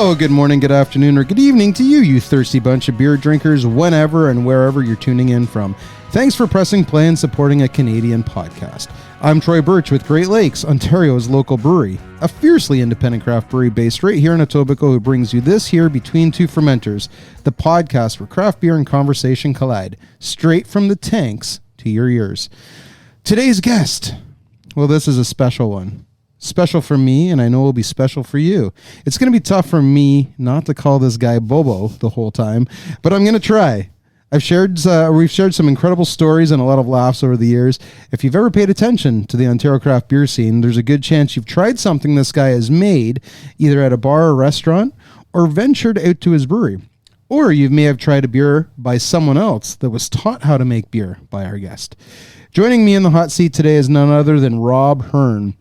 Hello, good morning, good afternoon, or good evening to you, you thirsty bunch of beer drinkers, whenever and wherever you're tuning in from. Thanks for pressing play and supporting a Canadian podcast. I'm Troy Burtch with Great Lakes, Ontario's local brewery, a fiercely independent craft brewery based right here in Etobicoke who brings you this here Between Two Fermenters, the podcast where craft beer and conversation collide, straight from the tanks to your ears. Today's guest, well, this is a special one. Special for me, and I know it will be special for you. It's going to be tough for me not to call this guy Bobo the whole time, but I'm going to try. We've shared some incredible stories and a lot of laughs over the years. If you've ever paid attention to the Ontario craft beer scene, there's a good chance you've tried something this guy has made, either at a bar or restaurant, or ventured out to his brewery. Or you may have tried a beer by someone else that was taught how to make beer by our guest. Joining me in the hot seat today is none other than Rob Hern,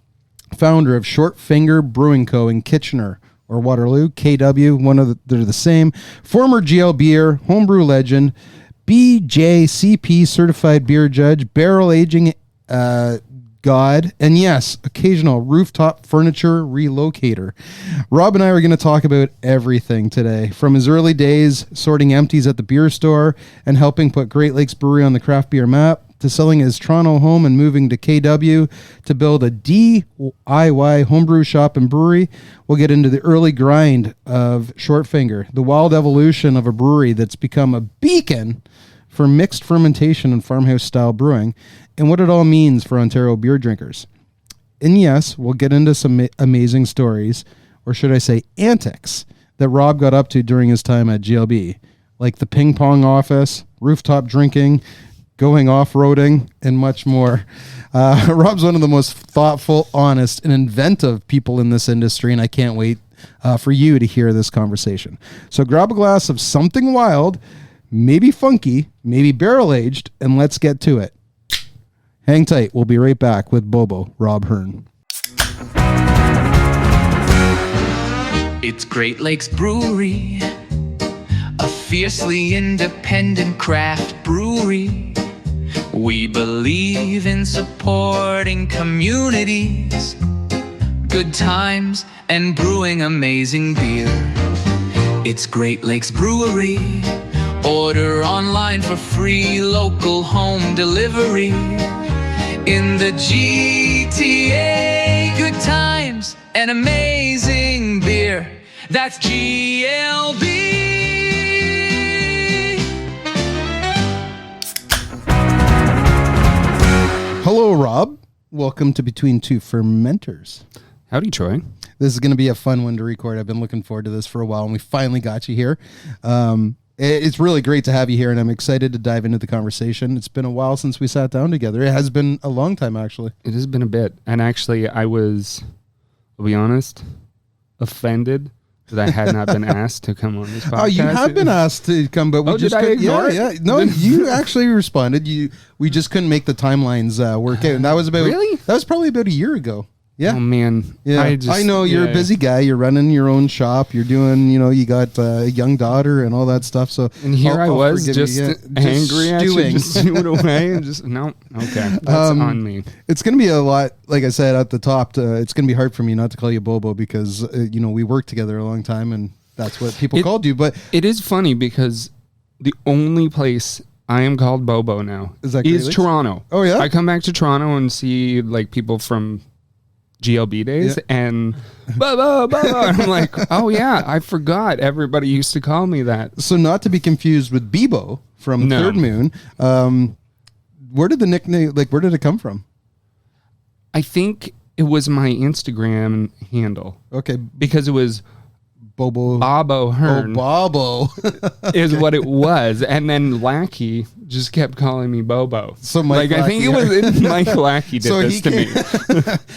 founder of Finger Brewing Co. in Kitchener-Waterloo, KW, they're the same, former GL beer, homebrew legend, BJCP certified beer judge, barrel aging god, and yes, occasional rooftop furniture relocator. Rob and I are going to talk about everything today, from his early days sorting empties at the beer store and helping put Great Lakes Brewery on the craft beer map, to selling his Toronto home and moving to KW to build a DIY homebrew shop and brewery. We'll get into the early grind of Short Finger, the wild evolution of a brewery that's become a beacon for mixed fermentation and farmhouse style brewing, and what it all means for Ontario beer drinkers. And yes, we'll get into some amazing stories, or should I say antics, that Rob got up to during his time at GLB, like the ping pong office, rooftop drinking, going off-roading, and much more. Rob's one of the most thoughtful, honest, and inventive people in this industry, and I can't wait for you to hear this conversation. So grab a glass of something wild, maybe funky, maybe barrel-aged, and let's get to it. Hang tight. We'll be right back with Bobo, Rob Hern. It's Great Lakes Brewery, a fiercely independent craft brewery. We believe in supporting communities, good times, and brewing amazing beer. It's Great Lakes Brewery. Order online for free local home delivery. In the GTA, good times and amazing beer. That's GLB. Hello, Rob. Welcome to Between Two Fermenters. Howdy, Troy. This is going to be a fun one to record. I've been looking forward to this for a while, and we finally got you here. It's really great to have you here, and I'm excited to dive into the conversation. It's been a while since we sat down together. It has been a long time, actually. It has been a bit. And actually, I'll be honest, offended that I had not been asked to come on this podcast. Oh, you have been asked to come, but we just couldn't. Yeah. No, you actually responded. We just couldn't make the timelines work out, and that was about really. That was probably about a year ago. Yeah. Oh man. Yeah. I know you're a busy guy. You're running your own shop. You're doing. You got a young daughter and all that stuff. So and here I was just angry at you, just stew it away, and just no. Okay, that's on me. It's gonna be a lot. Like I said at the top, it's gonna be hard for me not to call you Bobo because we worked together a long time, and that's what people called you. But it is funny because the only place I am called Bobo now is Toronto. Oh yeah. I come back to Toronto and see like people from GLB days, and I'm like, oh yeah, I forgot everybody used to call me that. So not to be confused with Bebo from Third Moon. Where did the nickname, where did it come from? I think it was my Instagram handle. Okay. Because it was Bobo Hern. Oh, Bobo. is what it was. And then Lackey just kept calling me Bobo. So Mike I think it was Mike Lackey did this to me.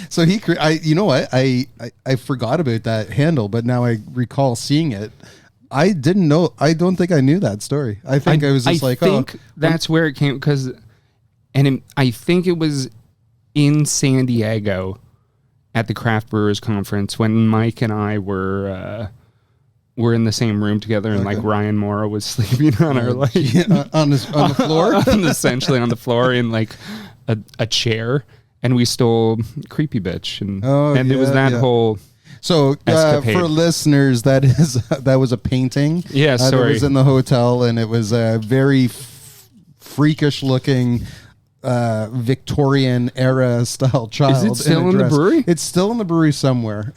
So you know what? I forgot about that handle, but now I recall seeing it. I didn't know. I don't think I knew that story. I think I was just I think that's where it came I think it was in San Diego at the Craft Brewers Conference when Mike and I were in the same room together, and Ryan Mora was sleeping on our on the floor, essentially on the floor in a chair, and we stole Creepy Bitch, and it was that whole. So escapade. for listeners, that was a painting. Yeah, that sorry. was in the hotel, and it was a very freakish looking Victorian era style child. Is it still a in the dress. brewery? It's still in the brewery somewhere.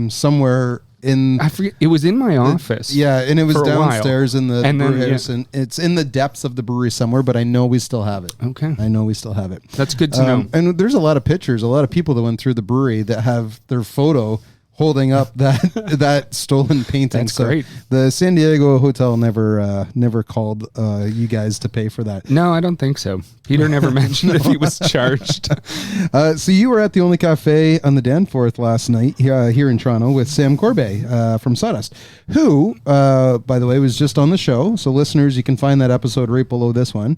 Somewhere in. I forget. It was in my office. Yeah, and it was for a while. downstairs in the And then, brewery house, and it's in the depths of the brewery somewhere. But I know we still have it. Okay. I know we still have it. That's good to know. And there's a lot of pictures, a lot of people that went through the brewery that have their photo holding up that stolen painting. That's great. The San Diego hotel never called you guys to pay for that. No, I don't think so. Peter never mentioned if he was charged. So you were at the only cafe on the Danforth last night here in Toronto with Sam Corbet from Sawdust, who, by the way, was just on the show. So listeners, you can find that episode right below this one.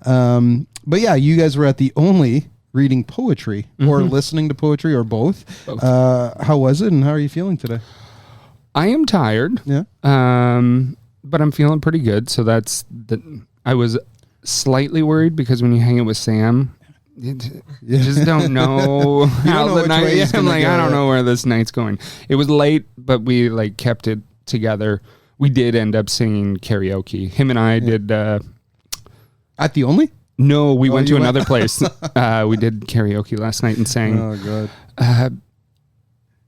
But yeah, you guys were at the only reading poetry or listening to poetry or both. How was it, and how are you feeling today? I am tired. Yeah. But I'm feeling pretty good. So I was slightly worried because when you hang out with Sam, you just don't know how know the which night. way he's I'm gonna like, go, I don't know where this night's going. It was late, but we like kept it together. We did end up singing karaoke. Him and I did. At the only? No, we went you to went- another place. We did karaoke last night and sang Oh god.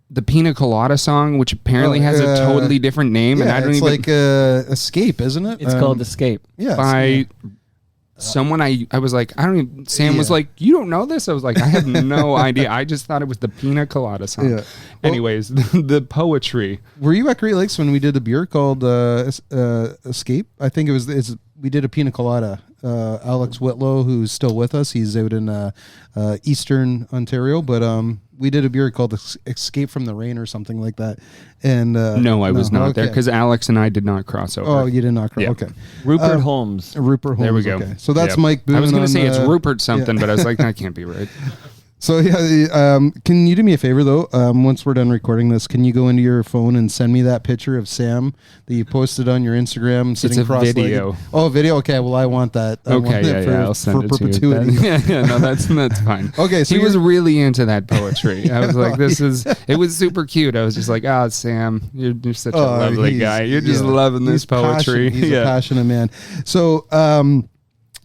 the Pina Colada song, which apparently has a totally different name, and Yeah, I don't it's even like Escape, isn't it? It's called Escape. Yeah. by someone. I was like, I don't even. Sam was Yeah. like, you don't know this? I was like, I have no idea. I just thought it was the Pina Colada song. Yeah. Well- Anyways, the poetry. Were you at Great Lakes when we did a beer called Escape? I think we did a pina colada. Alex Whitlow, who's still with us, he's out in Eastern Ontario, but we did a beer called Escape from the Rain or something like that. And No, I was not there okay. because Alex and I did not cross over. Oh, you did not. Yeah. Okay. Rupert Holmes. Rupert Holmes. There we go. Okay. So that's Yep. Mike Boone. I was going on to say it's the- Rupert something, but I was like, that can't be right. So yeah, can you do me a favor though? Once we're done recording this, can you go into your phone and send me that picture of Sam that you posted on your Instagram sitting a cross-legged? video. Oh, video. Okay, well I want that. I want Okay, it yeah, I'll send it perpetuity. to you. Yeah, no, that's fine. Okay, so he was you're- really into that poetry. I was like, it was super cute. I was just like, Sam, you're such a lovely he's- guy. You're just yeah. loving this He's poetry. He's a passionate man. So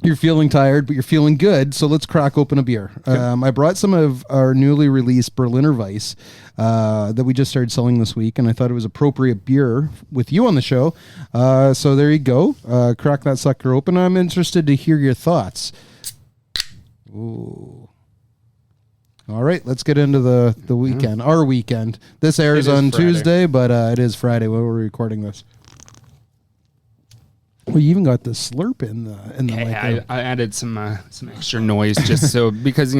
you're feeling tired, but you're feeling good. So let's crack open a beer. I brought some of our newly released Berliner Weiss that we just started selling this week, and I thought it was appropriate beer with you on the show. So there you go. Crack that sucker open. I'm interested to hear your thoughts. Ooh. All right, let's get into the weekend. Our weekend. This airs It is on Friday. Tuesday, but it is Friday when we're recording this. Well, you even got the slurp in the Hey, mic. I added some extra noise just so because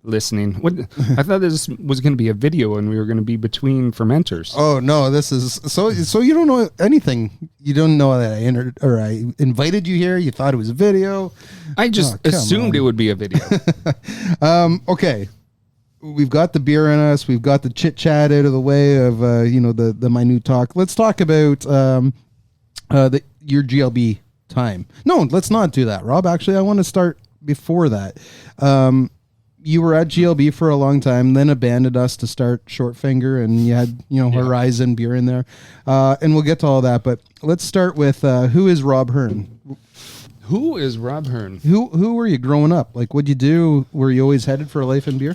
listening. What I thought this was going to be a video and we were going to be between fermenters. Oh no, this is so you don't know anything. You don't know that I invited you here. You thought it was a video. I just come assumed on. it would be a video. Okay. We've got the beer in us. We've got the chit chat out of the way of the minute talk. Let's talk about your GLB time. No, let's not do that, Rob. Actually, I want to start before that. You were at GLB for a long time, then abandoned us to start Short Finger, and you had Horizon beer in there, and we'll get to all that. But let's start with who is Rob Hern? Who is Rob Hern? Who were you growing up? Like, what'd you do? Were you always headed for a life in beer?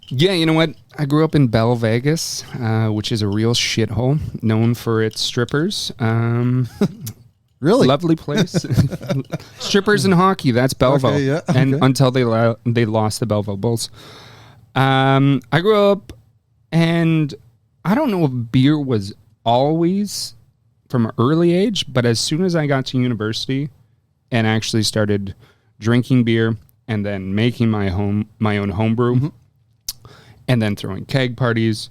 Yeah, you know what? I grew up in Bell Vegas, which is a real shithole, known for its strippers. Really? Lovely place. Strippers and hockey, that's Belleville. Okay, yeah, And okay. until they lost the Belleville Bulls. I grew up, and I don't know if beer was always from an early age, but as soon as I got to university and actually started drinking beer and then making my own homebrew, and then throwing keg parties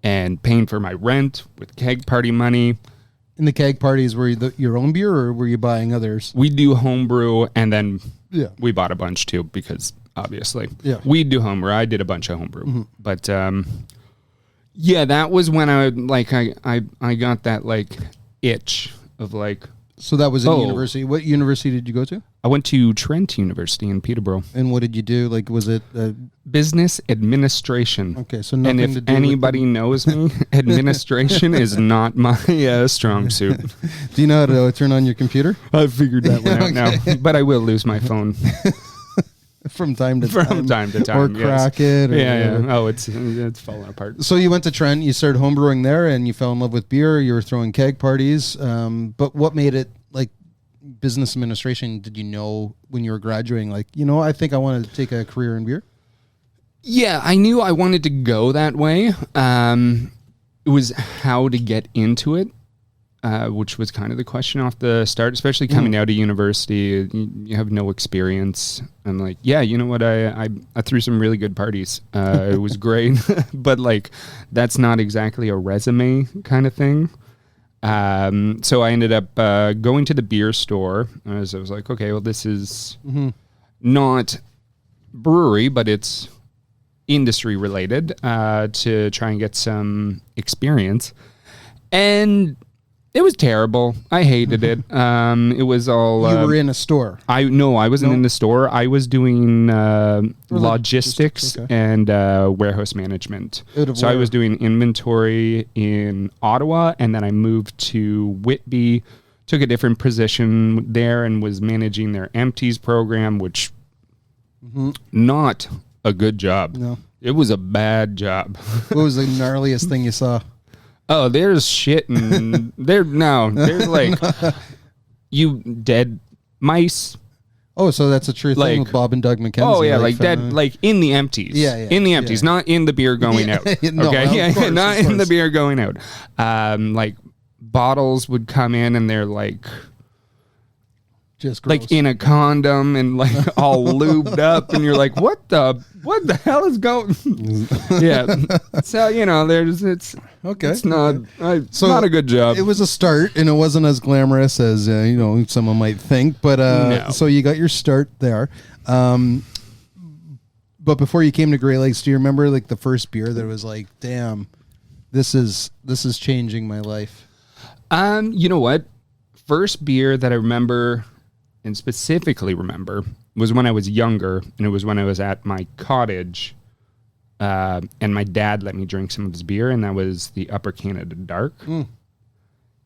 and paying for my rent with keg party money. In the keg parties, were you your own beer, or were you buying others? We do homebrew, and then Yeah. we bought a bunch too because obviously Yeah. we do homebrew. I did a bunch of homebrew, but yeah, that was when I got that like itch of like So that was in Oh. university. What university did you go to? I went to Trent University in Peterborough. And what did you do? Like, was it Business administration. okay? So nothing And to if do anybody knows me, administration is not my strong suit. Do you know how to turn on your computer? I figured that one out now, but I will lose my phone From time to time. Or yes. crack it. Or Yeah. Oh, it's falling apart. So you went to Trent, you started homebrewing there, and you fell in love with beer. You were throwing keg parties. But what made it like business administration? Did you know when you were graduating, like, I think I want to take a career in beer? Yeah, I knew I wanted to go that way. It was how to get into it, which was kind of the question off the start, especially coming out of university. You have no experience. I'm like, yeah, you know what? I threw some really good parties. It was great, but like, that's not exactly a resume kind of thing. So I ended up going to the beer store. As I was like, okay, well, this is not brewery, but it's industry related, to try and get some experience. And it was terrible. I hated it. It was all... You were in a store. I wasn't in the store. I was doing logistics okay. and warehouse management. So I where? was doing inventory in Ottawa, and then I moved to Whitby, took a different position there, and was managing their empties program, which not a good job. No. It was a bad job. What was the gnarliest thing you saw? Oh, there's shit and there's like you dead mice. Oh, so that's a true thing Like- with Bob and Doug McKenzie. Oh yeah, like from, dead, like in the empties. Yeah, yeah, in the empties, not in the beer going out. No, Okay, of yeah, course, not of in the course. beer going out. Like bottles would come in and they're like just gross. in a condom and like all lubed up, and you're like, what the hell is going? Yeah, so it's Okay. it's not So not a good job. It was a start, and it wasn't as glamorous as someone might think. But No. so you got your start there. But before you came to Great Lakes, do you remember like the first beer that was like, damn, this is changing my life? You know what? First beer that I remember and specifically remember was when I was younger, and it was when I was at my cottage, and my dad let me drink some of his beer, and that was the Upper Canada Dark. And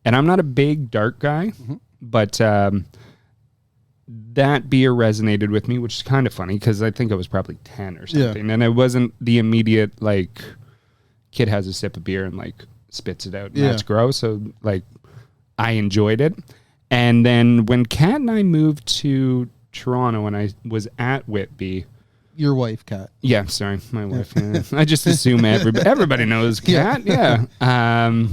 I'm not a big dark guy, but that beer resonated with me, which is kind of funny because I think I was probably 10 or something, and it wasn't the immediate like kid has a sip of beer and like spits it out, and that's gross. So like I enjoyed it. And then when Kat and I moved to Toronto and I was at Whitby. Your wife, Kat. Yeah, sorry, my wife. Yeah. I just assume everybody knows Kat. Yeah. I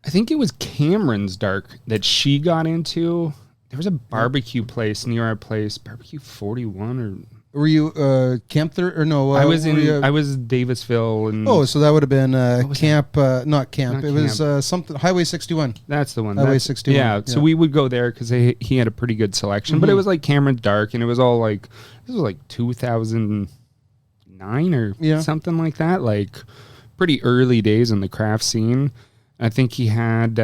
think it was Cameron's Dark that she got into. There was a barbecue place near our place, Barbecue 41 or... Were you Camp or no? I was Davisville. And Oh, so that would have been Camp, not Camp. Not It was something, Highway 61. That's the one. Highway 61. Yeah, so we would go there because he had a pretty good selection. But it was like Cameron's Dark, and it was all like, this was like 2009 or something like that. Like pretty early days in the craft scene. I think he had...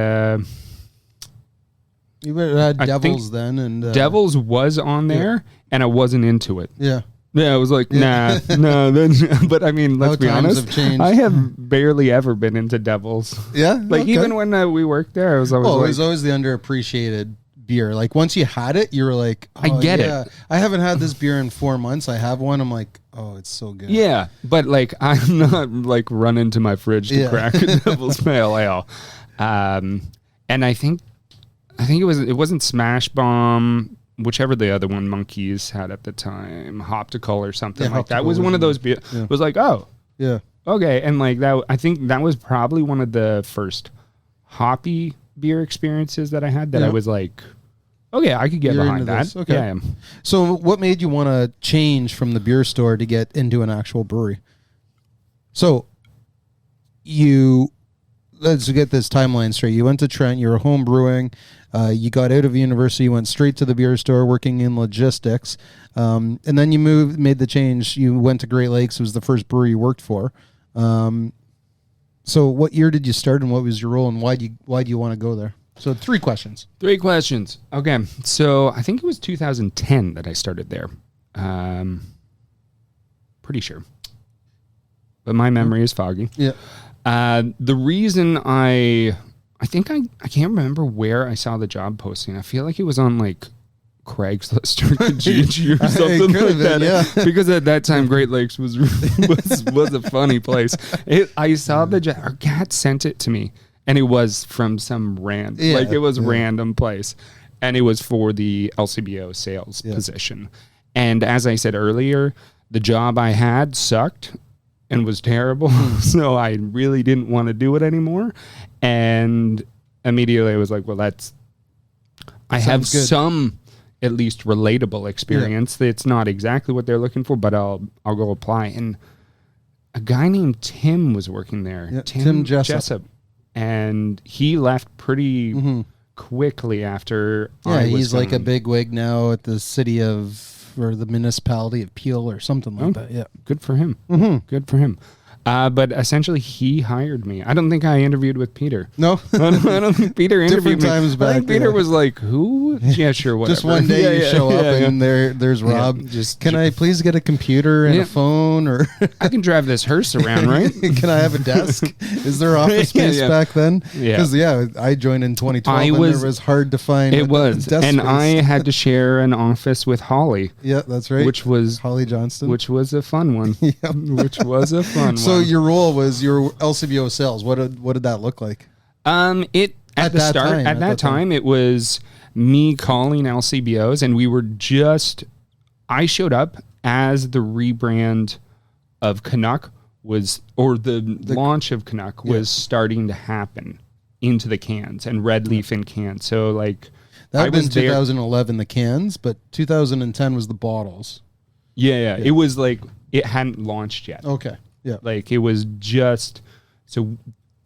You would have had Devils then. And Devils was on there, and I wasn't into it. Yeah. Yeah, I was like, nah, no. Then, but I mean, let's be times honest. have changed. I have barely ever been into Devils. Yeah? Like Okay. even when we worked there, I was always it like, was always the underappreciated beer. Like once you had it, you were like, I get it. I haven't had this beer in 4 months. I have one. I'm like, oh, it's so good. yeah, but like I'm not like running to my fridge to crack a Devil's Pale Ale. And I think it wasn't Smash Bomb, whichever the other one Monkeys had at the time, Hoptical or something like that. Hoptical Was one of those beers. Yeah. Was like, oh, Yeah. okay, and like that. I think that was probably one of the first hoppy beer experiences that I had. That I was like, okay, I could get You're behind into that. this. Okay. Yeah. So what made you want to change from the beer store to get into an actual brewery? So let's get this timeline straight. You went to Trent, you were home brewing, you got out of university, you went straight to the beer store working in logistics, and then you made the change. You went to Great Lakes. It was the first brewery you worked for. So what year did you start, and what was your role, and why do you want to go there? So 3 questions. 3 questions. Okay. So I think it was 2010 that I started there. Pretty sure. But my memory is foggy. Yeah. The reason I think I can't remember where I saw the job posting. I feel like it was on like Craigslist or Kijiji or something like that. Yeah. Because at that time, Great Lakes was a funny place. I saw the job. Our cat sent it to me, and it was from some random place, and it was for the LCBO sales position. And as I said earlier, the job I had sucked and was terrible, so I really didn't want to do it anymore. And immediately I was like, well, I have some at least relatable experience. It's not exactly what they're looking for, but I'll go apply. And a guy named Tim was working there. Yeah, Tim Jessup. And he left pretty quickly after he's like a big wig now at the city of, or the municipality of Peel or something like that. Yeah. Good for him. Good for him. But essentially, he hired me. I don't think I interviewed with Peter. No, I don't think Peter interviewed me. Times back, I think Peter was like, "Who? Yeah, sure, whatever." Just one day you show up and there's Rob. Can I please get a computer and a phone, or I can drive this hearse around, right? Can I have a desk? Is there office space back then? Because I joined in 2012 and it was hard to find. It was, desk and space. I had to share an office with Holly. Yeah, that's right. Which was Holly Johnston. Which was a fun one. Which was a fun one. So your role was your LCBO sales. What did that look like? At that time it was me calling LCBOs, and we were I showed up as the rebrand of Canuck was, or the launch of Canuck was starting to happen into the cans and red leaf in cans. So like that was 2011 the cans, but 2010 was the bottles. Yeah. It was like it hadn't launched yet. Okay. Yeah. Like it was just, so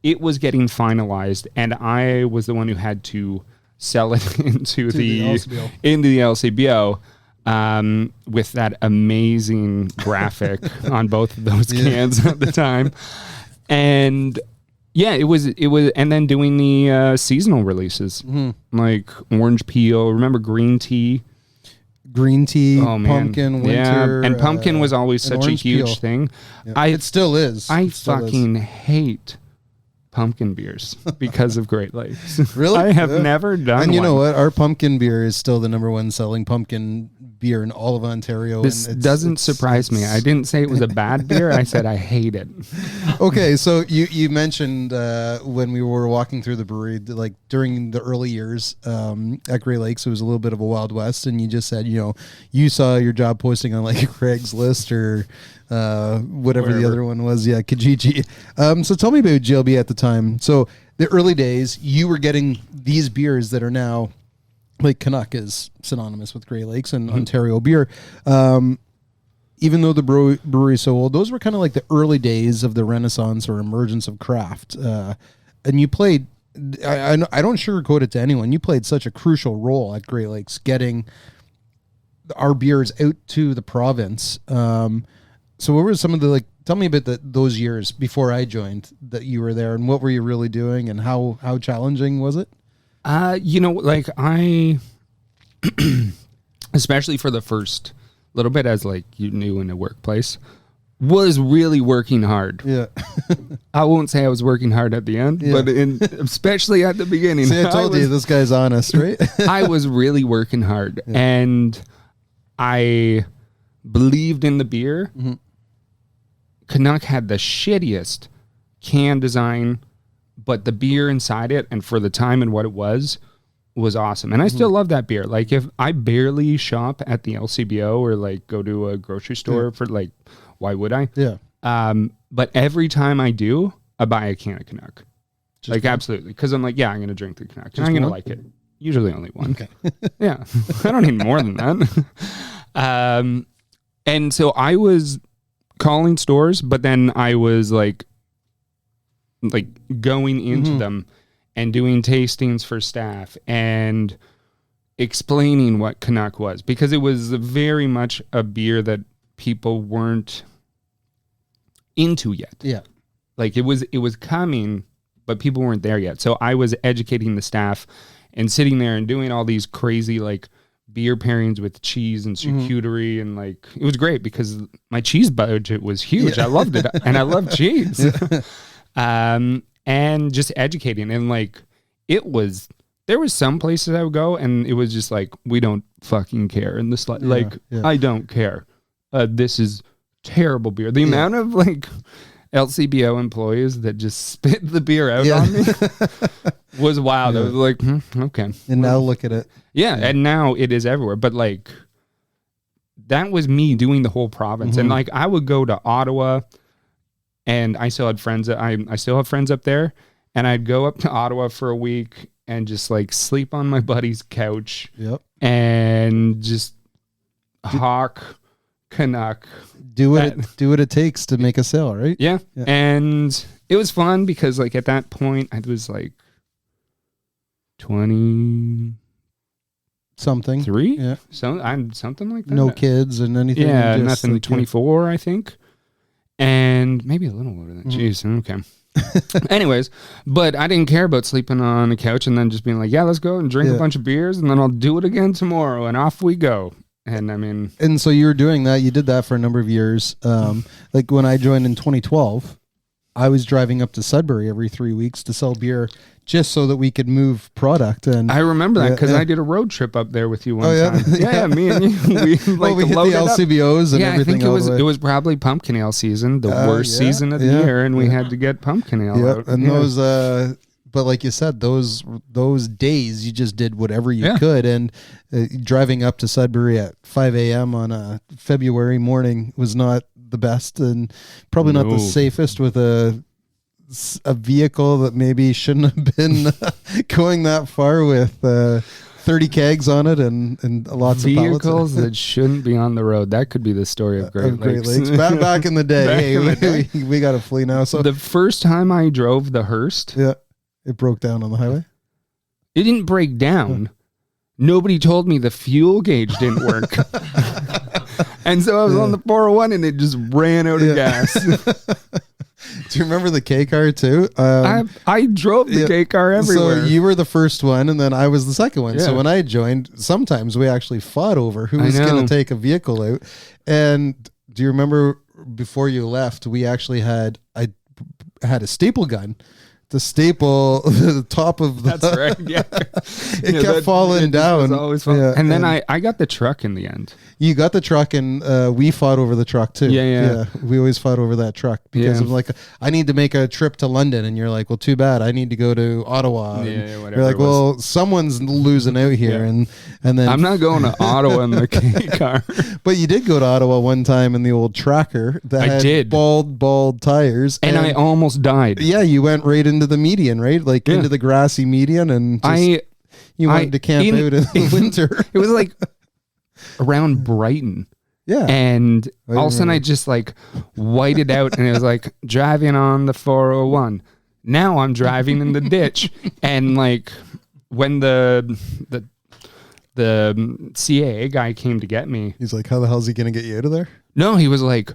it was getting finalized, and I was the one who had to sell it into the LCBO with that amazing graphic on both of those cans at the time. And it was, and then doing the seasonal releases, like orange peel, remember green tea, pumpkin, winter. And pumpkin was always such a huge thing. Yeah. It still is. I fucking hate pumpkin beers because of Great Lakes. Really? I have never done And you one. know what? Our pumpkin beer is still the #1 selling pumpkin beer in all of Ontario. This doesn't surprise me. I didn't say it was a bad beer. I said I hate it. Okay, so you mentioned when we were walking through the brewery, like during the early years at Great Lakes, it was a little bit of a Wild West, and you just said, you saw your job posting on like Craigslist or whatever the other one was. Yeah, Kijiji. So tell me about GLB at the time. So the early days, you were getting these beers that are now, like Canuck is synonymous with Great Lakes and Ontario beer. Even though the brewery is so old, those were kind of like the early days of the renaissance or emergence of craft. And you played, I don't sugarcoat it to anyone, you played such a crucial role at Great Lakes, getting our beers out to the province. So what were some of the, tell me about those years before I joined that you were there, and what were you really doing, and how challenging was it? I, especially for the first little bit as you knew in a workplace, was really working hard. Yeah. I won't say I was working hard at the end, but especially at the beginning. See, I told you this guy's honest, right? I was really working hard, and I believed in the beer. Mm-hmm. Canuck had the shittiest can design, but the beer inside it, and for the time and what it was awesome. And I still love that beer. Like, if I barely shop at the LCBO or go to a grocery store for why would I? Yeah. But every time I do, I buy a can of Canuck. Absolutely. Because I'm I'm going to drink the Canuck. And I'm going to like it. Usually only one. Okay. Yeah. I don't need more than that. And so I was calling stores, but then I was going into them and doing tastings for staff and explaining what Canuck was, because it was very much a beer that people weren't into yet. Yeah. It was coming, but people weren't there yet. So I was educating the staff and sitting there and doing all these crazy like beer pairings with cheese and charcuterie, and like it was great because my cheese budget was huge. I loved it, and I love cheese. And just educating, and like there was some places I would go, and it was just like, we don't fucking care in this I don't care. This is terrible beer. The amount of like LCBO employees that just spit the beer out on me was wild. I was like, okay. And now look at it. Yeah, and now it is everywhere. But like, that was me doing the whole province. And like, I would go to Ottawa, and I still had friends. I still have friends up there, and I'd go up to Ottawa for a week and just like sleep on my buddy's couch. Yep. And just hawk Canuck. Do what it takes to make a sale, right? Yeah. And it was fun because like at that point I was like 20 something. 3? Yeah. Something like that. No kids and anything. Yeah, just nothing. like 24, I think. And maybe a little older than that. Jeez, okay. Anyways, but I didn't care about sleeping on the couch and then just being like, yeah, let's go and drink a bunch of beers and then I'll do it again tomorrow, and off we go. And I mean, and so you were doing that. You did that for a number of years. Like when I joined in 2012, I was driving up to Sudbury every 3 weeks to sell beer, just so that we could move product. And I remember that because I did a road trip up there with you one time. Yeah, me and you. We like we hit the LCBOs and everything. I think it was probably pumpkin ale season, the worst season of the year, and we had to get pumpkin ale out. And those, but like you said, those days you just did whatever you could, and driving up to Sudbury at 5 a.m. on a February morning was not the best, and probably not the safest with a vehicle that maybe shouldn't have been going that far with 30 kegs on it and lots of vehicles that shouldn't be on the road. That could be the story of Great Lakes. Back in the day. We got a flee now. So the first time I drove the Hearst, it broke down on the highway. It didn't break down. Nobody told me the fuel gauge didn't work. And so I was on the 401 and it just ran out of gas. Do you remember the K car too? I drove the K car everywhere. So you were the first one and then I was the second one. So when I joined, sometimes we actually fought over who was going to take a vehicle out. And do you remember before you left, I had a staple gun to staple the top of the... That's right, yeah. It kept falling down. Was always fun. And then I got the truck in the end. You got the truck, and we fought over the truck too. Yeah. We always fought over that truck because of like, I need to make a trip to London, and you're like, well, too bad. I need to go to Ottawa. Whatever. You're like, well, someone's losing out here, and then I'm not going to Ottawa in the K car. But you did go to Ottawa one time in the old tracker that had bald tires, and I almost died. Yeah, you went right into the median, right? Like into the grassy median, and you wanted to camp out in the winter. It was like around Brighton. Yeah. And all of a sudden I just like whited out, and it was like driving on the 401. Now I'm driving in the ditch. And like when the CAA guy came to get me, he's like, how the hell is he going to get you out of there? No, he was like,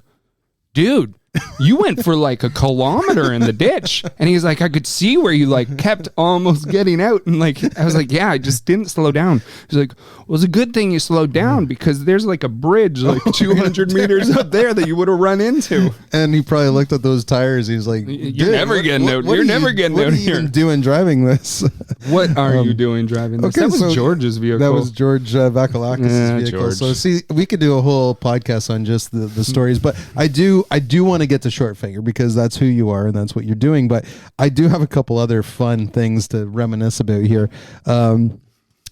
dude, you went for like a kilometer in the ditch. And he's like, I could see where you like kept almost getting out. And like, I was like, yeah, I just didn't slow down. He's like, well, it's a good thing you slowed down because there's like a bridge like 200 meters up there that you would have run into. And he probably looked at those tires. He's like, you're never getting out. You're never getting out here. What are you doing driving this? What are you doing driving this? Okay, that was George's vehicle. That was George Vakalakis' vehicle. George. So see, we could do a whole podcast on just the stories, but I do want to get to Short Finger because that's who you are and that's what you're doing. But I do have a couple other fun things to reminisce about here.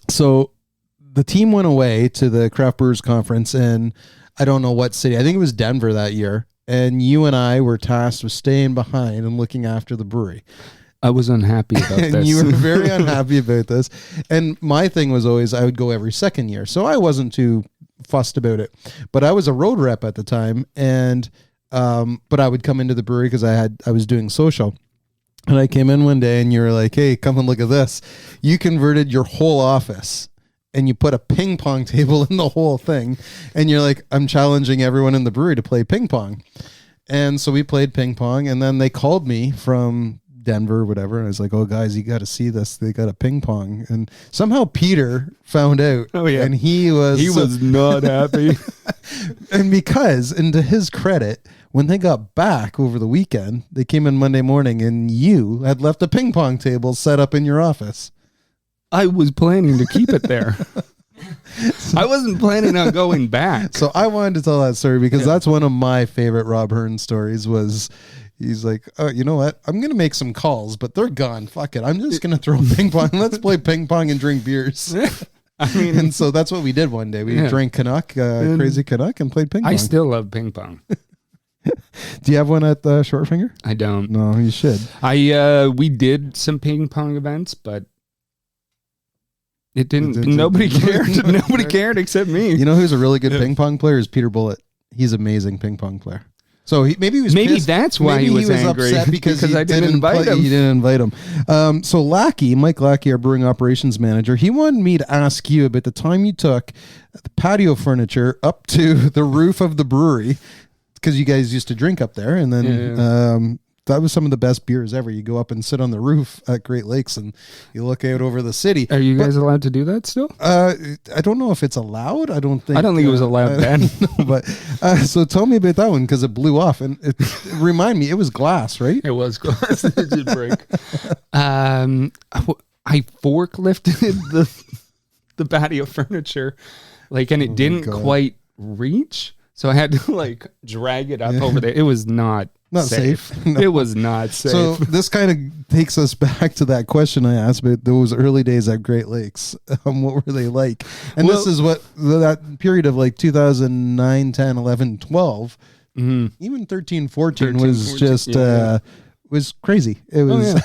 So the team went away to the Craft Brewers Conference in, I don't know what city. I think it was Denver that year. And you and I were tasked with staying behind and looking after the brewery. I was unhappy about this. And you were very unhappy about this. And my thing was always I would go every second year. So I wasn't too fussed about it. But I was a road rep at the time. And but I would come into the brewery because I was doing social. And I came in one day and you were like, hey, come and look at this. You converted your whole office and you put a ping pong table in the whole thing. And you're like, I'm challenging everyone in the brewery to play ping pong. And so we played ping pong. And then they called me from Denver, whatever. And I was like, oh, guys, you got to see this. They got a ping pong. And somehow Peter found out. Oh, yeah. And he was not happy. And to his credit, when they got back over the weekend, they came in Monday morning and you had left a ping pong table set up in your office. I was planning to keep it there. I wasn't planning on going back. So I wanted to tell that story because that's one of my favorite Rob Hern stories was he's like, oh, you know what? I'm going to make some calls, but they're gone. Fuck it. I'm just going to throw ping pong. Let's play ping pong and drink beers. I mean, and so that's what we did one day. We drank Canuck, Crazy Canuck, and played ping pong. I still love ping pong. Do you have one at Short Finger? I don't. No, you should. We did some ping pong events, but it didn't. Nobody cared. Nobody cared except me. You know who's a really good ping pong player is Peter Bullitt. He's an amazing ping pong player. So maybe he was pissed. That's why he was angry upset because I didn't invite him. You didn't invite him. So Mike Lackey, our brewing operations manager, he wanted me to ask you about the time you took the patio furniture up to the roof of the brewery because you guys used to drink up there, and then that was some of the best beers ever. You go up and sit on the roof at Great Lakes and you look out over the city. Are you guys allowed to do that still? I don't know if it's allowed. I don't think it was allowed then. No, but so tell me about that one because it blew off and remind me, it was glass, right? It was glass. It did break. I forklifted the patio furniture, and it didn't quite reach, so I had to drag it up over there. It was not safe. No. It was not safe. So this kind of takes us back to that question I asked about those early days at Great Lakes. What were they like? And this is what that period of 2009, 10, 11, 12, even 13, 14 was just was crazy. It was.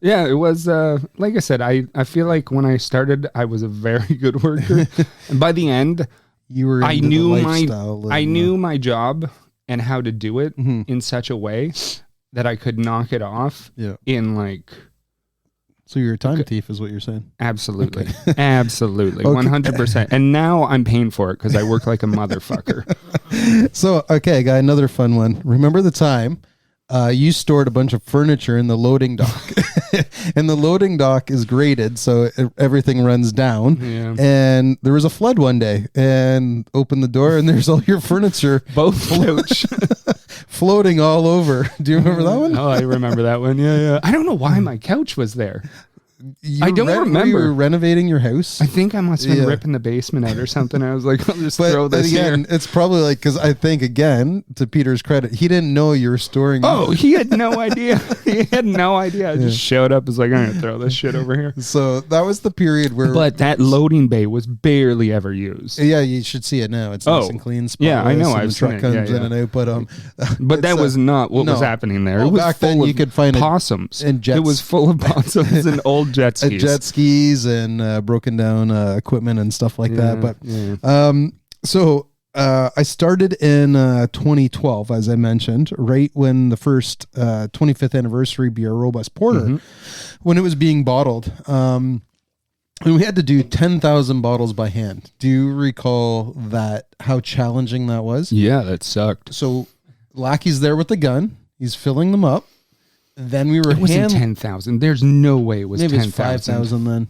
Yeah, it was. Like I said, I feel like when I started, I was a very good worker, and by the end, you were. I knew my job and how to do it in such a way that I could knock it off in So you're a time thief is what you're saying? Absolutely. Okay. Absolutely. 100%. And now I'm paying for it because I work like a motherfucker. So, okay, I got another fun one. Remember the time you stored a bunch of furniture in the loading dock, and the loading dock is graded, so everything runs down. Yeah. And there was a flood one day, and opened the door, and there's all your furniture, both couch, floating all over. Do you remember that one? Oh, I remember that one. Yeah. I don't know why my couch was there. I don't remember. You were renovating your house? I think I must have been ripping the basement out or something. I was like, I'll just throw this again, here. It's probably because I think, again, to Peter's credit, he didn't know you were storing. Oh, he had no idea. He had no idea. I just showed up. Was like, I'm going to throw this shit over here. So that was the period where. But that loading bay was barely ever used. Yeah, you should see it now. It's nice and clean. Yeah, I know. The truck comes in and out. But that was not what was happening there. Well, it was back then you could find possums. And jets. It was full of possums and old jet skis. Skis and broken down equipment and stuff like that. But so I started in 2012, as I mentioned, right when the first 25th anniversary beer, Robust Porter, when it was being bottled. And we had to do 10,000 bottles by hand. Do you recall that, how challenging that was? Yeah, that sucked. So Lackey's there with the gun. He's filling them up. Then we were. It wasn't 10,000. There's no way it was 10,000. Maybe it was 5,000 then.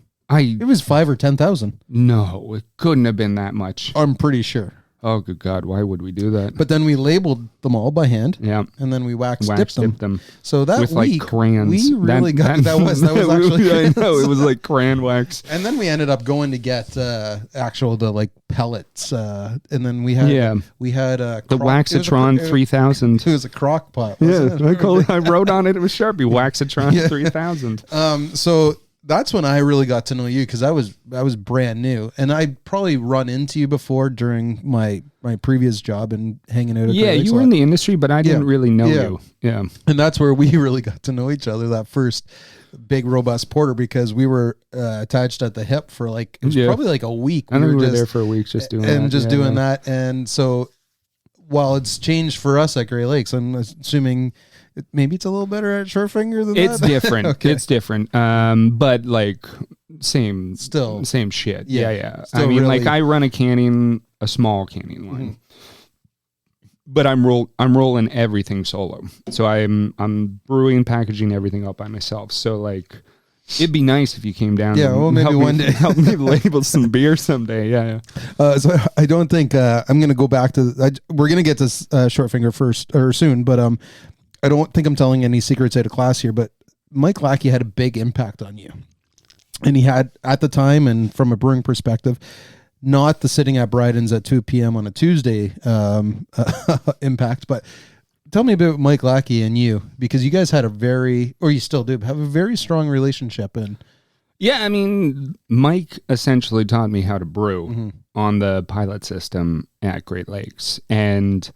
It was 5 or 10,000. No, it couldn't have been that much. I'm pretty sure. Oh, good God. Why would we do that? But then we labeled them all by hand. Yeah. And then we wax-dipped them. So that with week, crayons. We really that was actually. I know, it was like crayon wax. And then we ended up going to get pellets. And then we had the Waxatron 3000. It was a crock pot. Yeah, I wrote on it. It was Sharpie Waxatron 3000. So that's when I really got to know you because I was brand new, and I'd probably run into you before during my previous job and hanging out. Yeah, you were in the industry, but I didn't really know you. Yeah, and that's where we really got to know each other. That first big Robust Porter, because we were attached at the hip for it was probably a week. I think we were there for a week just doing that, and so while it's changed for us at Great Lakes, I'm assuming. Maybe it's a little better at Short Finger than it's that? Different. Okay. It's different. But same shit. Yeah. Still I mean, I run a small canning line. but I'm rolling everything solo. So I'm brewing, packaging everything up by myself. So like, it'd be nice if you came down. Yeah, and well, maybe one day help me label some beer someday. Yeah. So I don't think I'm going to go back to. We're going to get to Short Finger first or soon, but I don't think I'm telling any secrets out of class here. But Mike Lackey had a big impact on you, and he had at the time, and from a brewing perspective, not the sitting at Bryden's at 2 p.m. on a Tuesday impact, but. Tell me about Mike Lackey and you, because you guys had you still do, have a very strong relationship. And yeah, I mean, Mike essentially taught me how to brew on the pilot system at Great Lakes. And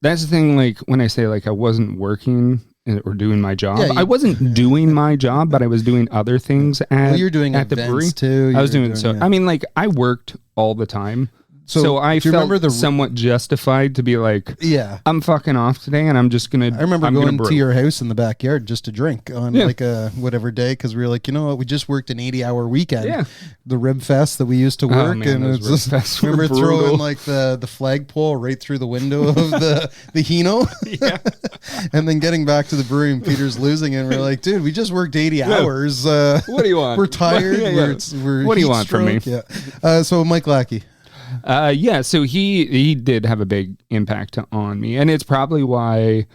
that's the thing, like, when I say, like, I wasn't working or doing my job, I wasn't doing my job, but I was doing other things you're doing at the brewery. Too. I was doing I mean, like, I worked all the time. So I felt somewhat justified to be like, yeah, I'm fucking off today, and I'm just gonna. I remember going to your house in the backyard just to drink on like a whatever day, because we were like, you know what, we just worked an 80-hour weekend. Yeah, the rib fest that we used to work, man, and it's just remember throwing like the flagpole right through the window of the Hino, and then getting back to the brewery and Peter's losing, and we're like, dude, we just worked 80 hours. What do you want? We're tired. We're what do you want from me? Yeah. So Mike Lackey. So he did have a big impact on me, and it's probably why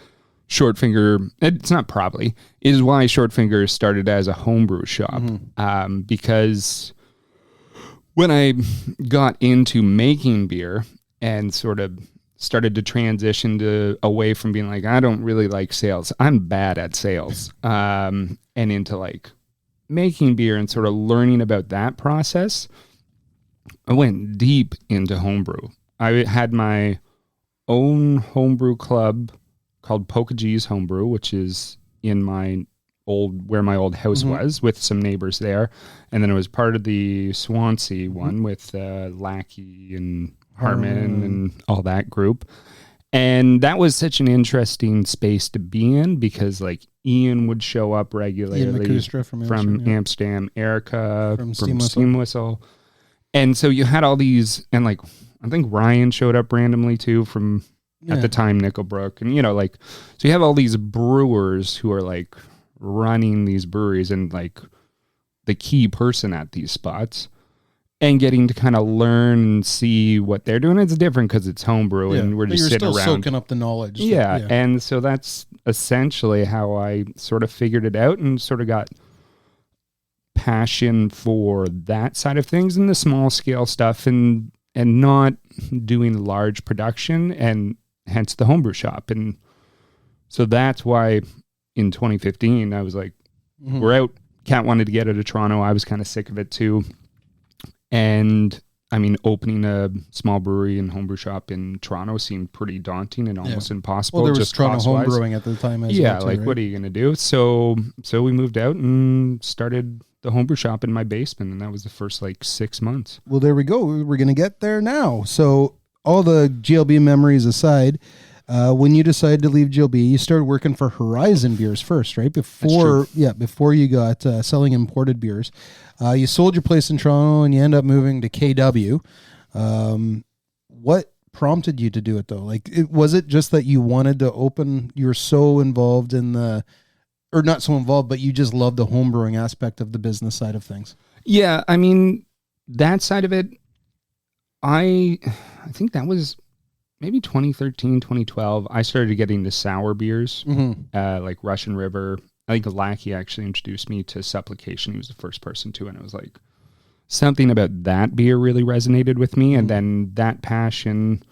Short Finger, it's not probably, is why Short Finger started as a homebrew shop. Because when I got into making beer and sort of started to transition away from being like, I don't really like sales, I'm bad at sales, and into like making beer and sort of learning about that process, I went deep into homebrew. I had my own homebrew club called Polka G's Homebrew, which is in where my old house was, with some neighbors there. And then it was part of the Swansea one with Lackey and Harmon and all that group. And that was such an interesting space to be in, because like Ian would show up regularly from Amsterdam, Erica from Steam Whistle. And so you had all these, and like, I think Ryan showed up randomly too from at the time Nickelbrook. And, you know, like, so you have all these brewers who are like running these breweries and like the key person at these spots, and getting to kind of learn and see what they're doing. It's different because it's homebrew and we're just sitting around soaking up the knowledge. Yeah. And so that's essentially how I sort of figured it out and sort of got passion for that side of things and the small scale stuff, and not doing large production, and hence the homebrew shop. And so that's why in 2015 I was like, we're out. Kat wanted to get out of Toronto. I was kind of sick of it too. And I mean, opening a small brewery and homebrew shop in Toronto seemed pretty daunting and almost impossible. Well, there was Toronto homebrewing at the time as well, too, like, right? What are you going to do? So we moved out and started the homebrew shop in my basement, and that was the first like 6 months. Well, there we go. We're going to get there now. So all the GLB memories aside, when you decided to leave GLB, you started working for Horizon Beers first, right? Before you got selling imported beers. You sold your place in Toronto and you end up moving to KW. What prompted you to do it though? Like, was it just that you wanted to open, you were so involved in or not so involved, but you just love the homebrewing aspect of the business side of things? Yeah, I mean, that side of it, I think that was maybe 2013, 2012. I started getting the sour beers, like Russian River. I think Lackey actually introduced me to Supplication. He was the first person to, and it was like something about that beer really resonated with me. And then that passion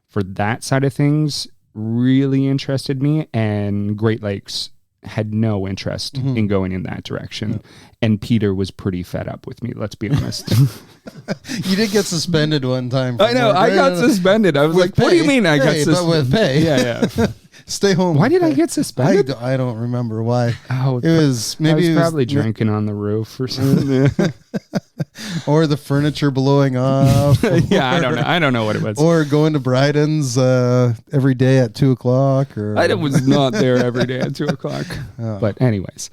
for that side of things really interested me, and Great Lakes had no interest in going in that direction. And Peter was pretty fed up with me, let's be honest. You did get suspended one time. I know, I got suspended. I was like, what do you mean I got suspended? With pay. Yeah. Stay home. Why did I get suspended? I don't remember why. Oh, it was maybe I was probably drinking on the roof or something. Or the furniture blowing off. Yeah, I don't know what it was. Or going to Bryden's every day at 2:00. Or I was not there every day at 2:00. Oh. But anyways,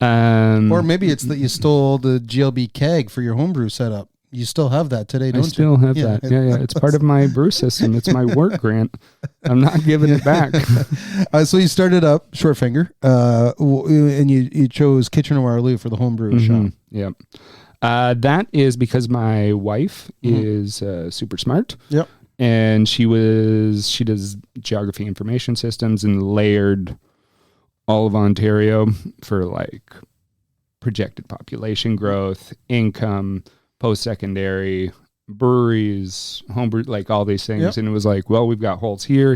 or maybe it's that you stole the GLB keg for your homebrew setup. You still have that today, don't I still have you? that. Yeah. It's part of my brew system. It's my work grant. I'm not giving it back. So you started up Short Finger, and you chose Kitchener-Waterloo for the homebrew shop. Yep. That is because my wife is super smart. Yep. And she does geography information systems and layered all of Ontario for like projected population growth, income, post-secondary, breweries, homebrew, like all these things. Yep. And it was like, well, we've got holes here,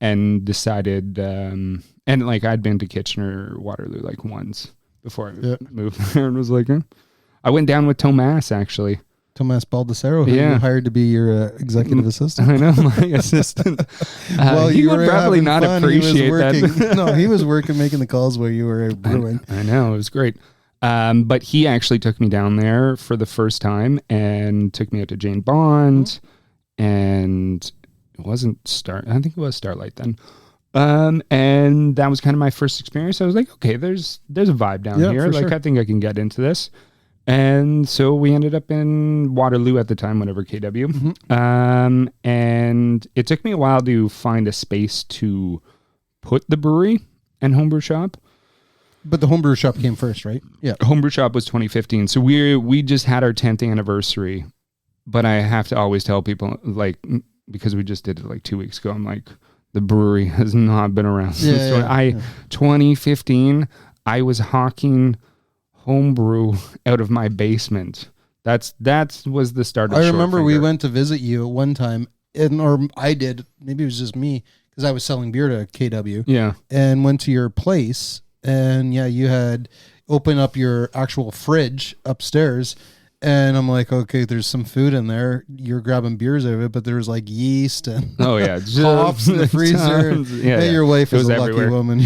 and decided, and like I'd been to Kitchener-Waterloo like once before I moved there, and was like, I went down with Tomas actually. Tomas Baldessaro, who you hired to be your executive assistant. I know, my assistant. Well, he would probably not fun. appreciate that. No, he was working, making the calls while you were brewing. I know, it was great. But he actually took me down there for the first time and took me out to Jane Bond, and it wasn't I think it was Starlight then. And that was kind of my first experience. I was like, okay, there's a vibe down here. Like, sure. I think I can get into this. And so we ended up in Waterloo at the time, whatever, KW. And it took me a while to find a space to put the brewery and homebrew shop. But the homebrew shop came first, right? Yeah. Homebrew shop was 2015. So we just had our 10th anniversary. But I have to always tell people, like, because we just did it like 2 weeks ago, I'm like, the brewery has not been around since 2015. I was hawking homebrew out of my basement. That was the start of I remember we went to visit you at one time, or I did, maybe it was just me, because I was selling beer to KW. Yeah. And went to your place, and you had opened up your actual fridge upstairs, and I'm like, okay, there's some food in there. You're grabbing beers out of it, but there was like yeast and hops in the freezer. Your wife is a lucky woman.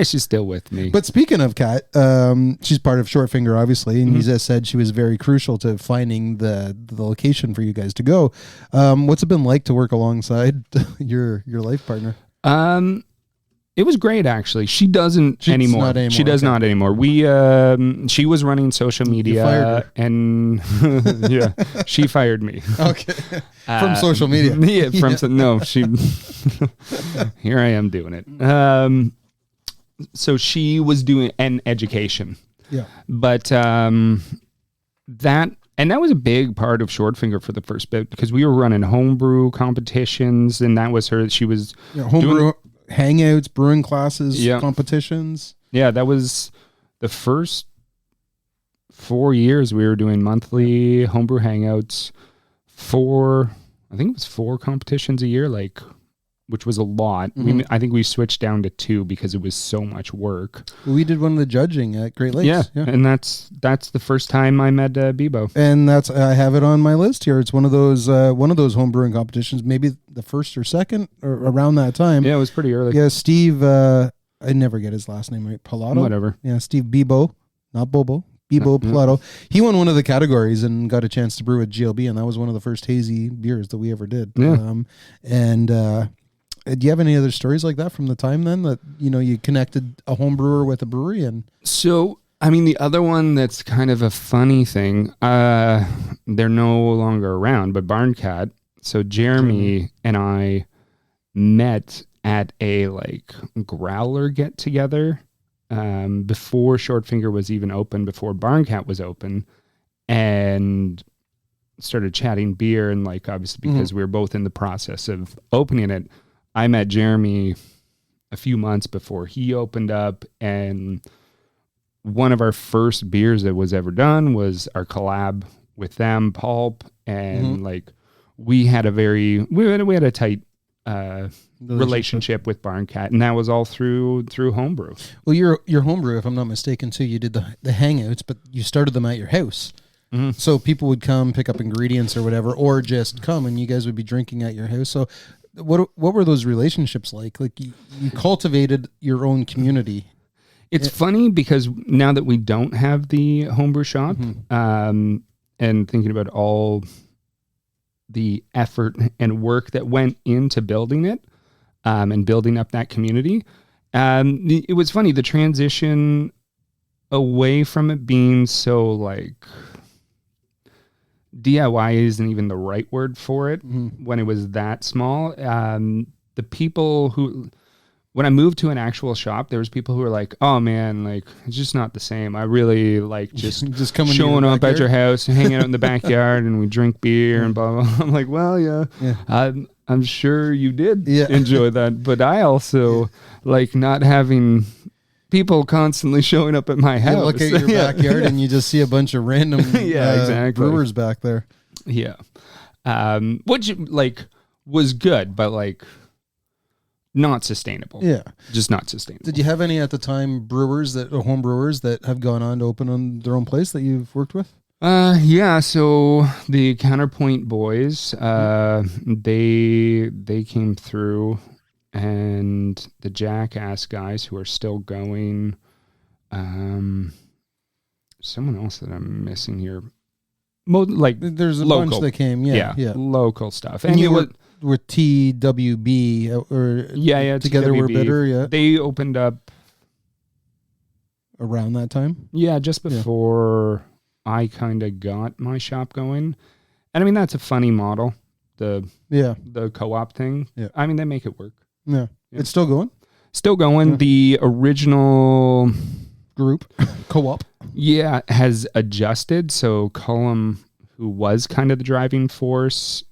She's still with me. But speaking of Kat, she's part of Short Finger, obviously, and you just said she was very crucial to finding the location for you guys to go. What's it been like to work alongside your life partner? It was great, actually. She doesn't anymore. She does not anymore. She was running social media, you fired her. And she fired me. Okay, from social media. Here I am doing it. So she was doing an education. Yeah, but that was a big part of Short Finger for the first bit, because we were running homebrew competitions, and that was her. She was homebrew hangouts, brewing classes, competitions. Yeah, that was the first 4 years we were doing monthly homebrew hangouts. I think it was 4 competitions a year, which was a lot. I think we switched down to 2 because it was so much work. We did one of the judging at Great Lakes. Yeah. And that's the first time I met Bebo. And I have it on my list here. It's one of those homebrewing competitions, maybe the first or second or around that time. Yeah, it was pretty early. Yeah, Steve, I never get his last name right. Pilato? Whatever. Yeah, Steve Bebo, not Bobo. Bebo Pilato. He won one of the categories and got a chance to brew with GLB, and that was one of the first hazy beers that we ever did. Yeah. Do you have any other stories like that from the time then that, you connected a home brewer with a brewery? And so, I mean, the other one that's kind of a funny thing, they're no longer around, but Barncat. So Jeremy and I met at a growler get together before Short Finger was even open, before Barncat was open, and started chatting beer, and obviously because we were both in the process of opening it. I met Jeremy a few months before he opened up, and one of our first beers that was ever done was our collab with them, Pulp, and we had a tight relationship with Barncat, and that was all through homebrew. Well, your homebrew, if I'm not mistaken, too, you did the hangouts, but you started them at your house. So people would come pick up ingredients or whatever, or just come and you guys would be drinking at your house. So what were those relationships like? You cultivated your own community. It's funny because now that we don't have the homebrew shop, and thinking about all the effort and work that went into building it, and building up that community, it was funny. The transition away from it being so like DIY isn't even the right word for it when it was that small. The people who, when I moved to an actual shop, there was people who were like, "Oh man, like it's just not the same. I really like just coming showing up at your house and hanging out in the backyard and we drink beer and blah blah." Blah. I'm like, "Well, yeah. I'm sure you did enjoy that, but I also like not having people constantly showing up at my house." You look at your backyard and you just see a bunch of random exactly. brewers back there. Yeah. Which like was good, but like not sustainable. Yeah. Just not sustainable. Did you have any at the time home brewers that have gone on to open on their own place that you've worked with? Yeah, so the Counterpoint boys, they came through, and the Jackass guys who are still going. Someone else that I'm missing here. Like there's a local. bunch that came, yeah, local stuff. And you were with TWB or Together TWB. We're Bitter, yeah. They opened up around that time. Yeah, just before I kind of got my shop going. And I mean that's a funny model, the co-op thing. Yeah. I mean they make it work. Yeah. It's still going? Still going. Yeah. The original group co-op has adjusted. So Cullum, who was kind of the driving force,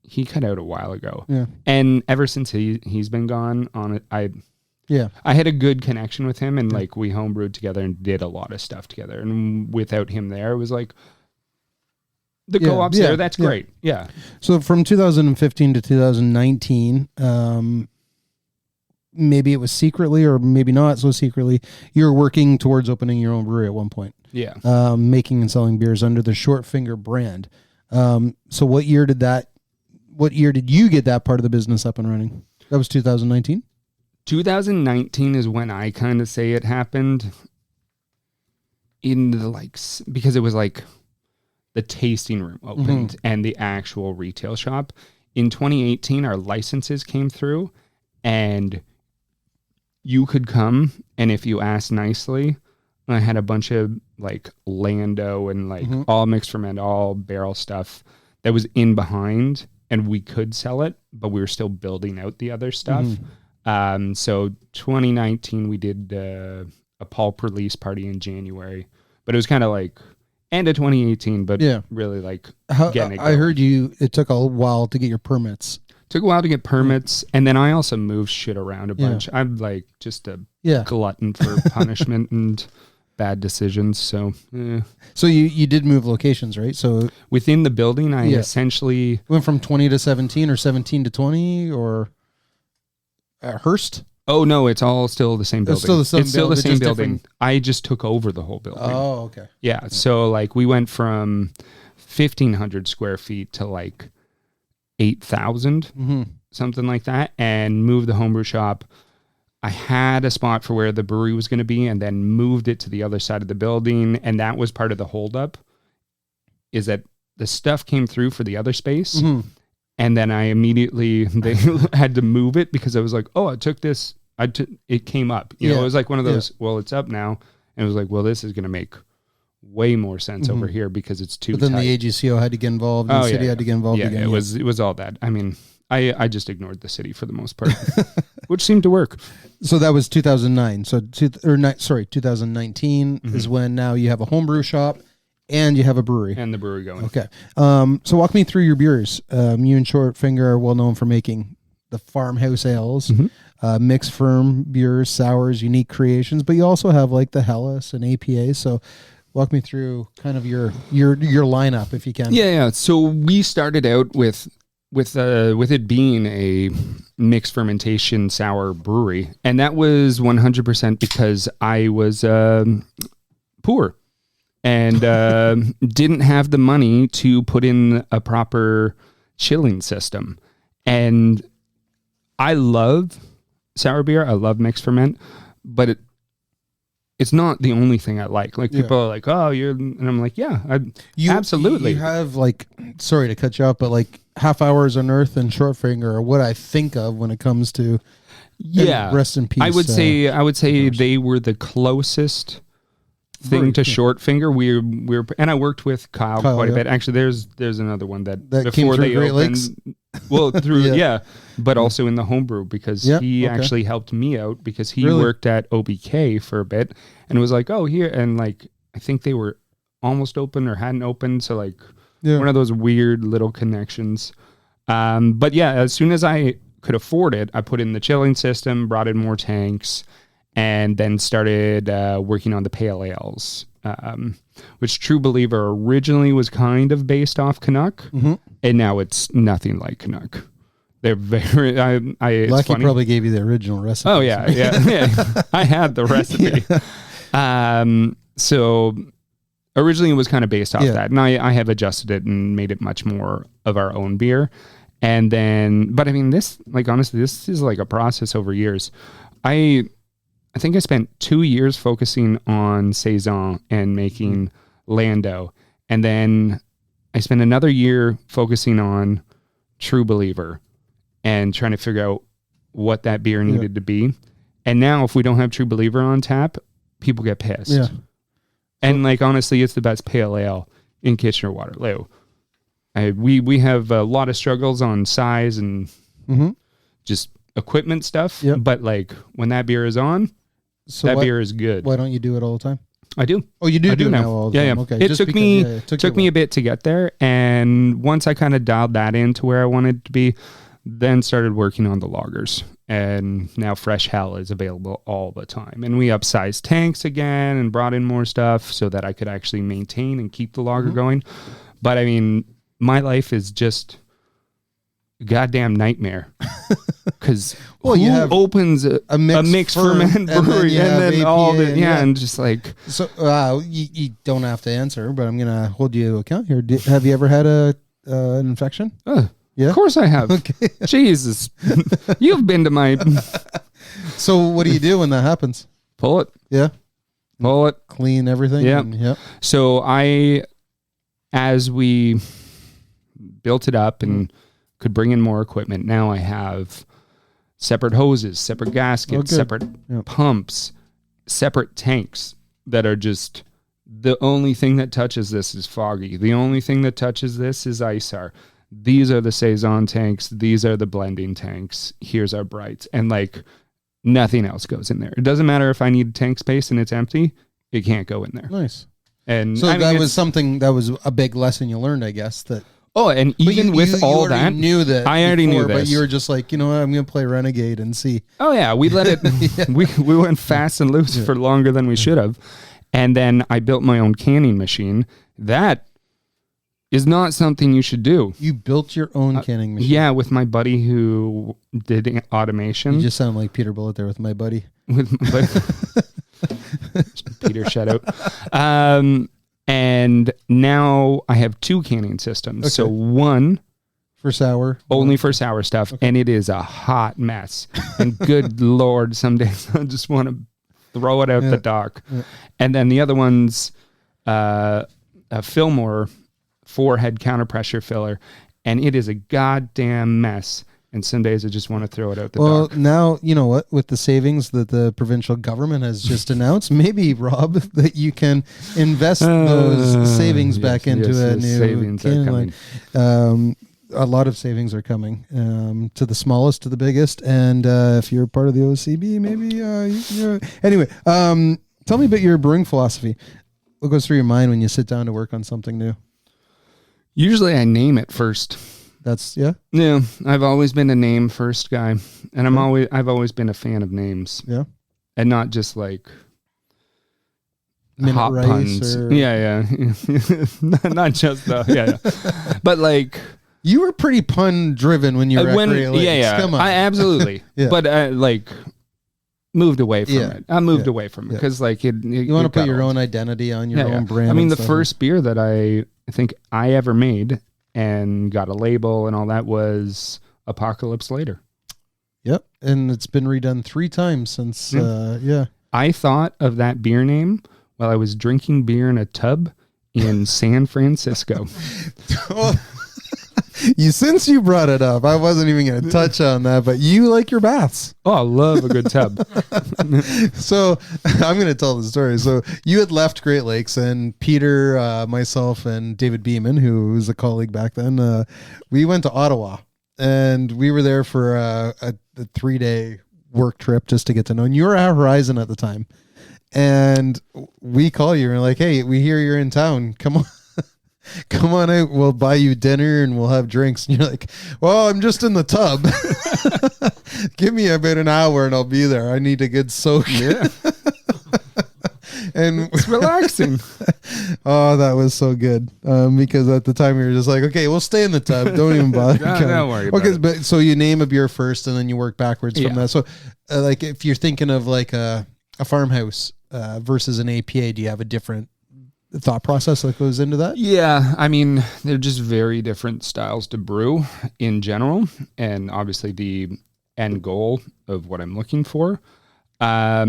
he cut out a while ago. Yeah. And ever since he's been gone on it, I had a good connection with him, and like we homebrewed together and did a lot of stuff together. And without him there, it was like the co-op's there. That's great. Yeah. So from 2015 to 2019, maybe it was secretly or maybe not so secretly, you're working towards opening your own brewery at one point. Yeah. Making and selling beers under the Short Finger brand. So what year did you get that part of the business up and running? That was 2019? 2019 is when I kind of say it happened in the because it was like the tasting room opened and the actual retail shop. In 2018, our licenses came through and you could come, and if you asked nicely, I had a bunch of like Lando and like all mixed ferment, all barrel stuff that was in behind, and we could sell it, but we were still building out the other stuff. So 2019, we did a pulp release party in January, but it was kind of like end of 2018, but really like getting it going. I heard it took a while to get your permits. Took a while to get permits, and then I also moved shit around a bunch. I'm like just a glutton for punishment and bad decisions. So, so you did move locations, right? So within the building, I essentially went from 20 to 17 or 17 to 20 or Hearst. Oh no, it's all still the same building. It's still the same building. Different. I just took over the whole building. Oh, okay. Yeah. So like we went from 1,500 square feet to like 8,000, something like that, and moved the homebrew shop. I had a spot for where the brewery was going to be, and then moved it to the other side of the building, and that was part of the holdup. Is that the stuff came through for the other space, and then I immediately they had to move it because I was like, oh, I took this. It came up. You know, it was like one of those. Well, it's up now, and it was like, well, this is going to make way more sense over here because it's too. But then tight. the AGCO had to get involved. And the city had to get involved again. It was all that. I mean, I just ignored the city for the most part, which seemed to work. So that was 2009. So 2019 is when now you have a homebrew shop and you have a brewery. And the brewery going. Okay. So walk me through your beers. You and Short Finger are well known for making the farmhouse ales, mixed firm beers, sours, unique creations, but you also have like the Hellas and APA. So walk me through kind of your lineup if you can. Yeah. So we started out with it being a mixed fermentation sour brewery, and that was 100% because I was poor and didn't have the money to put in a proper chilling system. And I love sour beer. I love mixed ferment, but it's not the only thing I like. Like people are like, oh, and I'm like, yeah, absolutely. You have like, sorry to cut you off, but like Half Hours on Earth and Short Finger are what I think of when it comes to rest in peace. I would say they were the closest thing to short finger. We're and I worked with Kyle quite a bit. Actually, there's another one that came before through they Great opened. Lakes? Well, through but also in the homebrew because he actually helped me out because he worked at OBK for a bit and was like, oh here, and like I think they were almost open or hadn't opened, so like one of those weird little connections. But yeah, as soon as I could afford it, I put in the chilling system, brought in more tanks, and then started working on the pale ales, which True Believer originally was kind of based off Canuck, and now it's nothing like Canuck. They're very. It's Lucky funny. probably gave you the original recipe. Oh yeah. I had the recipe. So originally it was kind of based off that, and I have adjusted it and made it much more of our own beer. And then, but I mean, this, like, honestly, this is like a process over years. I think I spent 2 years focusing on Saison and making Lando. And then I spent another year focusing on True Believer and trying to figure out what that beer needed to be. And now if we don't have True Believer on tap, people get pissed. Yeah. And like, honestly, it's the best pale ale in Kitchener-Waterloo. We have a lot of struggles on size and just equipment stuff. Yep. But like when that beer is on, beer is good. Why don't you do it all the time? I do. Oh, you do now all the time. Yeah. Okay. It took me a bit to get there. And once I kind of dialed that into where I wanted to be, then started working on the lagers. And now Fresh Hell is available all the time. And we upsized tanks again and brought in more stuff so that I could actually maintain and keep the lager going. But I mean, my life is just a goddamn nightmare. Because you have opens a mixed ferment brewery and then all the and just like you don't have to answer, but I'm gonna hold you to account here. Have you ever had an infection? Yeah, of course I have. Okay. Jesus, you've been to my. So what do you do when that happens? Pull it. Yeah, pull it. Clean everything. Yeah. So as we built it up and could bring in more equipment, now I have separate hoses, separate gaskets, separate pumps, separate tanks that are just the only thing that touches this is Foggy. The only thing that touches this is ISAR. These are the Saison tanks. These are the blending tanks. Here's our brights. And like nothing else goes in there. It doesn't matter if I need tank space and it's empty. It can't go in there. Nice. And so that was something that was a big lesson you learned, I guess. That. Oh, and even with all that, knew that I already knew this. But you were just like, you know what, I'm going to play Renegade and see. Oh yeah, we let it. We went fast and loose for longer than we should have, and then I built my own canning machine. That is not something you should do. You built your own canning machine? Yeah, with my buddy who did automation. You just sound like Peter Bullitt there with my buddy. With my buddy. Peter, shout out. And now I have 2 canning systems. Okay. So one for sour, only for sour stuff, and it is a hot mess. And good Lord, some days I just want to throw it out the dock. Yeah. And then the other one's a Fillmore 4-head counterpressure filler, and it is a goddamn mess. And some days I just want to throw it out the dock. Well, now, you know what? With the savings that the provincial government has just announced, maybe, Rob, that you can invest those savings back into a new canning line. A lot of savings are coming, to the smallest to the biggest. And if you're part of the OCB, maybe. Anyway, tell me about your brewing philosophy. What goes through your mind when you sit down to work on something new? Usually I name it first. Yeah. I've always been a name first guy, and I've always been a fan of names. Yeah, and not just like minute hot rice puns. Not just but like you were pretty pun driven when you were at Great Lakes. Come on, absolutely. But like moved away from it. I moved away from it because like you want to put your own identity on your own brand. I mean, the first beer that I think I ever made and got a label and all that was Apocalypse Later. Yep. And it's been redone 3 times since, I thought of that beer name while I was drinking beer in a tub in San Francisco. Since you brought it up, I wasn't even going to touch on that, but you like your baths. Oh, I love a good tub. So I'm going to tell the story. So you had left Great Lakes, and Peter, myself, and David Beeman, who was a colleague back then, we went to Ottawa, and we were there for a 3-day work trip just to get to know. And you were at Horizon at the time, and we call you and we're like, hey, we hear you're in town. Come on. Come on out, we'll buy you dinner and we'll have drinks. And you're like, well, I'm just in the tub. Give me about an hour and I'll be there. I need a good soak. Yeah. And It's relaxing. oh, that was so good. Because at the time we were just like, okay, we'll stay in the tub. Don't even bother. Don't worry about it. But so you name a beer first and then you work backwards from that. So like if you're thinking of like a farmhouse versus an APA, do you have a different thought process that goes into that? Yeah, I mean, they're just very different styles to brew in general, and obviously the end goal of what I'm looking for. But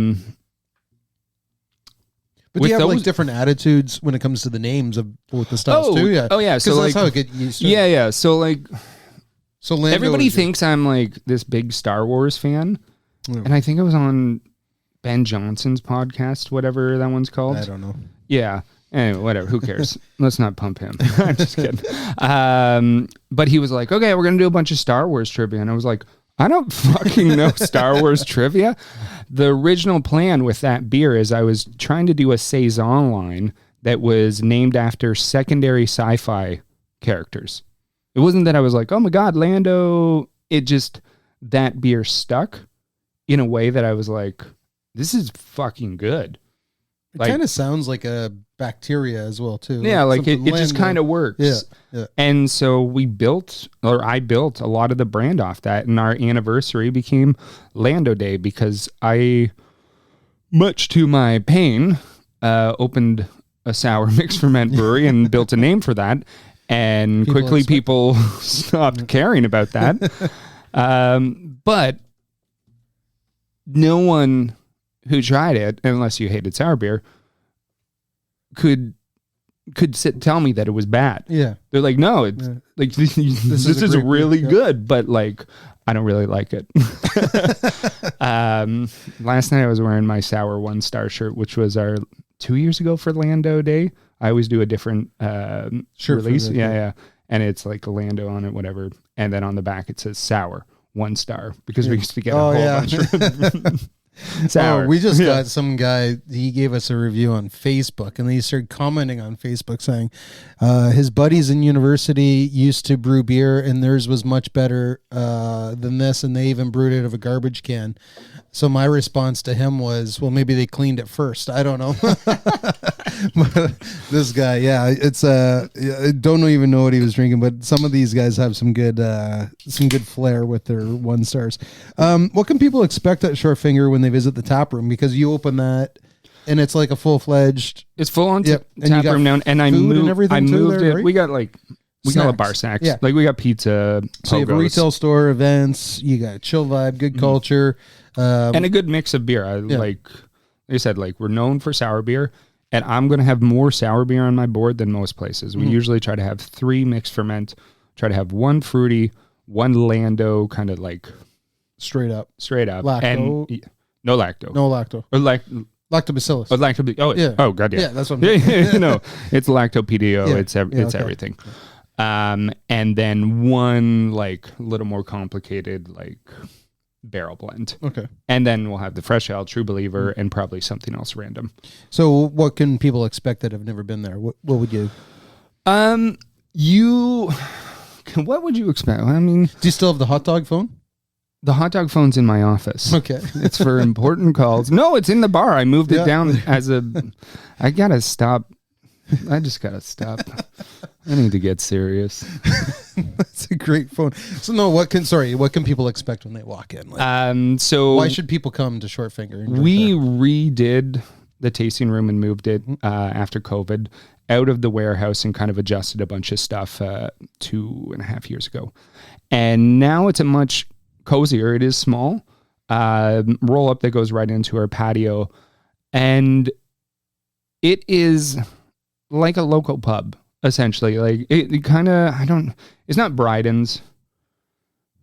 do you have like different attitudes when it comes to the names of both the styles too? Yeah. Oh yeah. So that's like, how it get used to. Yeah. So like, Lando everybody thinks I'm like this big Star Wars fan, and I think it was on Ben Johnson's podcast, whatever that one's called. I don't know. Yeah. Anyway, whatever. Who cares? Let's not pump him. I'm just kidding. But he was like, okay, we're going to do a bunch of Star Wars trivia. And I was like, I don't fucking know Star Wars trivia. The original plan with that beer is I was trying to do a Saison line that was named after secondary sci-fi characters. It wasn't that I was like, oh my God, Lando. It just, that beer stuck in a way that I was like, this is fucking good. It kind of sounds like a bacteria as well too. Yeah, like it just kind of works. Yeah. And so I built a lot of the brand off that, and our anniversary became Lando Day because I, much to my pain, opened a sour mixed ferment brewery and built a name for that. And quickly people stopped caring about that. But no one who tried it, unless you hated sour beer, could tell me that it was bad. Yeah. They're like, no, it's like this is really good, but like I don't really like it. Last night I was wearing my sour 1-star shirt, which was our 2 years ago for Lando Day. I always do a different release. Yeah. And it's like a Lando on it, whatever. And then on the back it says sour 1 star because we used to get a whole bunch of sour. Oh, we just got some guy, he gave us a review on Facebook, and he started commenting on Facebook saying his buddies in university used to brew beer and theirs was much better than this, and they even brewed it out of a garbage can. So my response to him was, well, maybe they cleaned it first. I don't know. But this guy, it's I don't even know what he was drinking, but some of these guys have some good flair with their 1 stars. What can people expect at Shorefinger when they visit the tap room? Because you open that and it's like a full-fledged. It's full on tap room now, and I moved it. There, right? We got like bar snacks. Yeah. Like we got pizza. So you have a retail store, events. You got chill vibe, good culture, and a good mix of beer. Like I said, like we're known for sour beer. And I'm going to have more sour beer on my board than most places. We usually try to have 3 mixed ferment, try to have 1 fruity, 1 Lando, kind of like straight up. Lacto. And no lacto. Or lactobacillus. Oh, God, yeah. Yeah, that's what I'm saying. No, it's lacto-PDO. Yeah. It's everything. And then 1 like little more complicated like barrel blend. Okay. And then we'll have the fresh ale, True Believer, and probably something else random. So what can people expect that have never been there? What would you? What would you expect? I mean, do you still have the hot dog phone? The hot dog phone's in my office. Okay. It's for important calls. No, it's in the bar. I moved it down I gotta stop. I just gotta stop. I need to get serious. That's a great phone. So no, what can people expect when they walk in? Like, so why should people come to Shortfinger? We redid the tasting room and moved it after COVID out of the warehouse and kind of adjusted a bunch of stuff 2.5 years ago. And now it's a much cozier. It is small. Roll up that goes right into our patio. And it is like a local pub. essentially. Like it kind of, it's not Bryden's,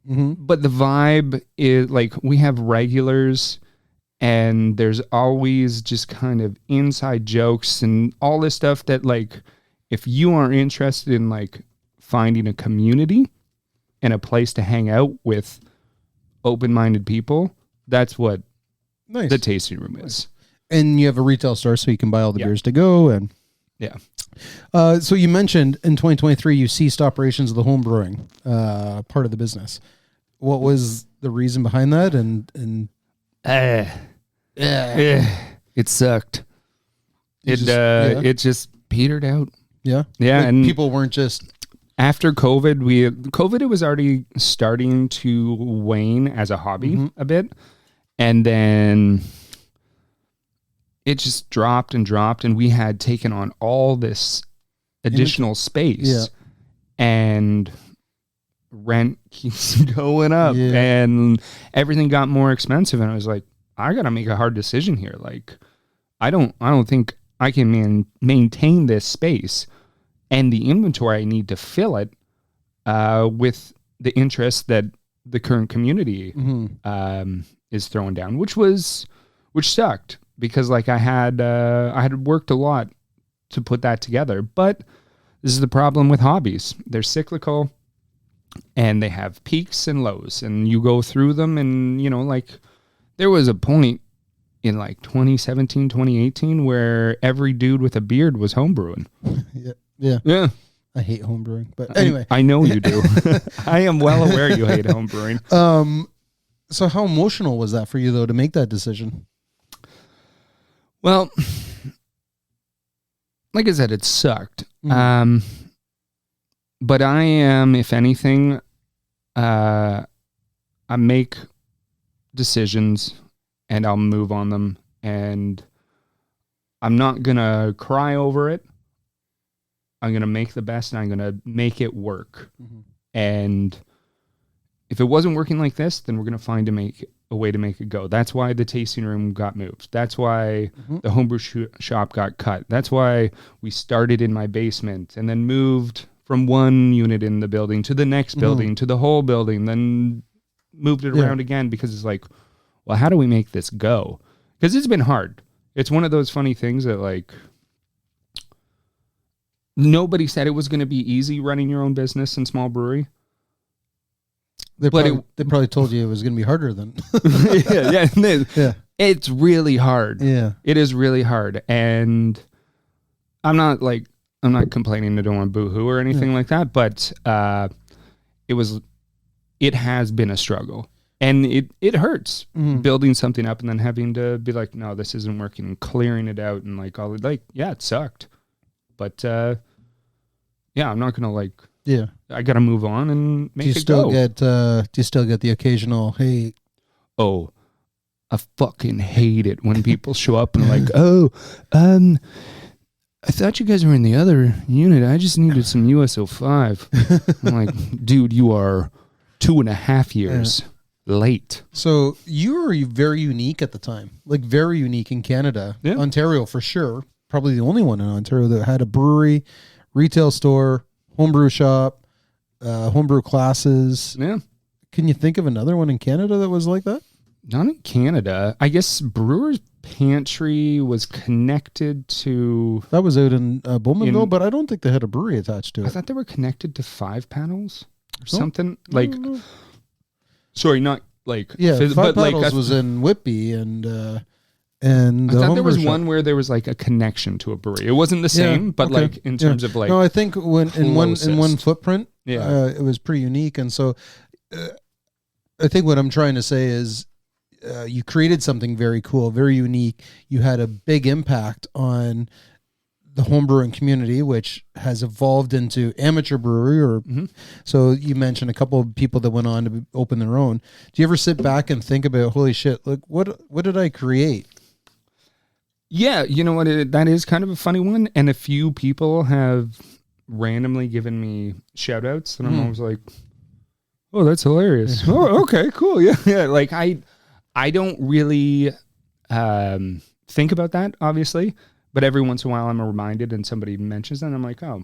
but the vibe is like we have regulars and there's always just kind of inside jokes and all this stuff that like, if you are interested in like finding a community and a place to hang out with open-minded people, that's what the tasting room is. And you have a retail store so you can buy all the beers to go. And so you mentioned in 2023 you ceased operations of the home brewing part of the business. What was the reason behind that? And it sucked. It just petered out. Yeah. Yeah. Like and people weren't just after COVID, it was already starting to wane as a hobby a bit. And then it just dropped, and we had taken on all this additional space and rent keeps going up and everything got more expensive. And I was like, I got to make a hard decision here. Like, I don't think I can maintain this space and the inventory I need to fill it with the interest that the current community is throwing down, which sucked because like I had worked a lot to put that together. But this is the problem with hobbies. They're cyclical and they have peaks and lows, and you go through them. And, you know, like there was a point in like 2017, 2018 where every dude with a beard was homebrewing. Yeah. I hate homebrewing, but anyway. I know you do. I am well aware you hate homebrewing. So how emotional was that for you though to make that decision? Well, like I said, it sucked. But I am, if anything, I make decisions and I'll move on them, and I'm not going to cry over it. I'm going to make the best, and I'm going to make it work. And if it wasn't working like this, then we're going to find a way to make it go. That's why the tasting room got moved. That's why the homebrew shop got cut. That's why we started in my basement and then moved from one unit in the building to the next building to the whole building, then moved it around again, because it's like, well, how do we make this go? Because it's been hard. It's one of those funny things that like nobody said it was going to be easy running your own business in small brewery. They probably told you it was going to be harder than. It's really hard. Yeah, it is really hard, and I'm not complaining. I don't want to boo-hoo or anything like that, but it has been a struggle, and it hurts building something up and then having to be like, no, this isn't working, and clearing it out, and like all like, yeah, it sucked, but I'm not gonna like. Yeah, I got to move on and make it go. Do you still get the occasional, hey? Oh, I fucking hate it when people show up and like, I thought you guys were in the other unit. I just needed some USO5. I'm like, dude, you are 2.5 years late. So you were very unique at the time, like very unique in Canada, Ontario for sure. Probably the only one in Ontario that had a brewery, retail store, homebrew shop, homebrew classes. Yeah. Can you think of another one in Canada that was like that? Not in Canada. I guess Brewer's Pantry was connected to... That was out in Bowmanville, but I don't think they had a brewery attached to it. I thought they were connected to Five Panels or something. Like, sorry, not like... Yeah, Five Panels was in Whitby, and I thought there was one where there was like a connection to a brewery. It wasn't the same, but like in terms of like... No, I think in one footprint, it was pretty unique. And so I think what I'm trying to say is you created something very cool, very unique. You had a big impact on the homebrewing community, which has evolved into amateur brewery. So you mentioned a couple of people that went on to open their own. Do you ever sit back and think about, holy shit, look, what did I create? Yeah, you know what? That is kind of a funny one. And a few people have randomly given me shout outs, and I'm always like, oh, that's hilarious. Oh, okay, cool. Yeah. Like I don't really think about that, obviously, but every once in a while I'm reminded and somebody mentions that, and I'm like, oh,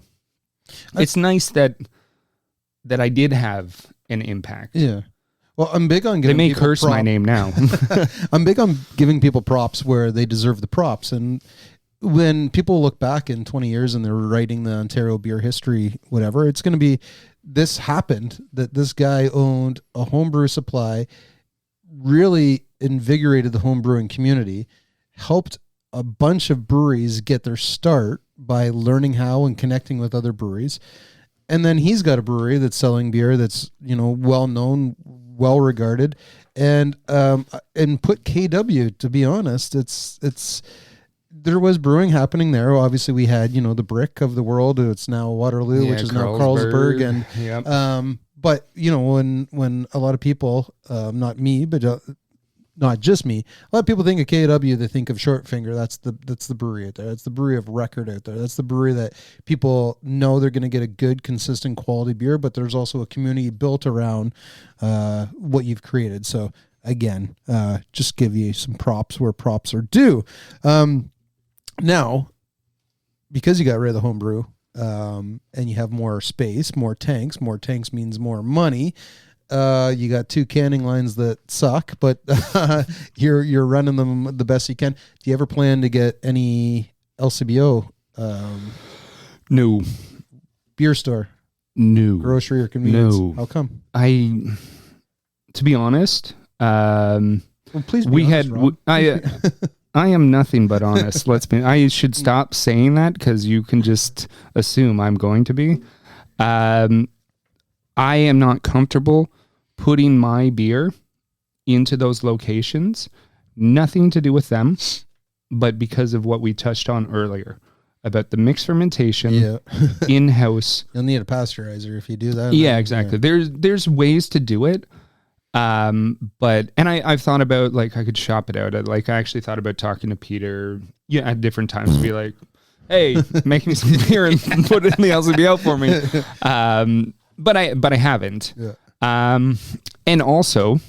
it's nice that I did have an impact. Yeah. Well, I'm big on They giving may people curse my name now. I'm big on giving people props where they deserve the props. And when people look back in 20 years and they're writing the Ontario beer history, whatever, it's going to be, this happened, that this guy owned a homebrew supply, really invigorated the homebrewing community, helped a bunch of breweries get their start by learning how and connecting with other breweries. And then he's got a brewery that's selling beer that's, well known, well regarded, and put KW, to be honest, it's there was brewing happening there. Obviously we had, the Brick of the world. It's now Waterloo, which is now Carlsberg. And, yep. But when a lot of people, not me, but not just me, a lot of people think of KW, they think of Short Finger. That's the brewery out there. That's the brewery of record out there. That's the brewery that people know they're going to get a good, consistent quality beer, but there's also a community built around what you've created. So again, just give you some props where props are due. Now, because you got rid of the homebrew, and you have more space, more tanks means more money. You got 2 canning lines that suck, but you're running them the best you can. Do you ever plan to get any LCBO? No. Beer store? No. Grocery or convenience? No. How come? To be honest, Well, please be honest, Rob. I am nothing but honest. I should stop saying that because you can just assume I'm going to be. I am not comfortable putting my beer into those locations. Nothing to do with them, but because of what we touched on earlier about the mixed fermentation in-house. You'll need a pasteurizer if you do that. Yeah, exactly. Yeah. There's ways to do it. But I've thought about, like, I could shop it out. I actually thought about talking to Peter at different times to be like, hey, make me some beer and put it in the LCBO for me. But I haven't. Yeah. And also,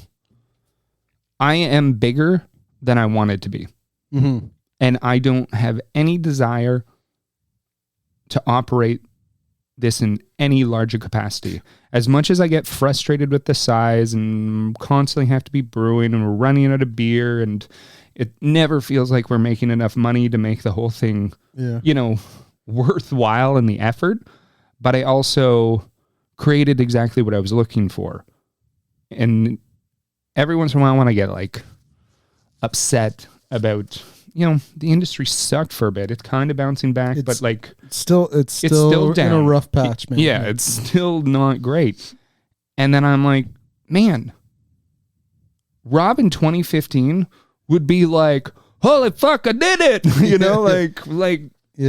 I am bigger than I wanted to be. Mm-hmm. And I don't have any desire to operate this in any larger capacity. As much as I get frustrated with the size and constantly have to be brewing and we're running out of beer and it never feels like we're making enough money to make the whole thing, worthwhile in the effort. But I also created exactly what I was looking for. And every once in a while when I get like upset about, the industry sucked for a bit. It's kind of bouncing back, but like it's still down. In a rough patch, man. Yeah, it's still not great. And then I'm like, man, Rob in 2015 would be like, holy fuck, I did it.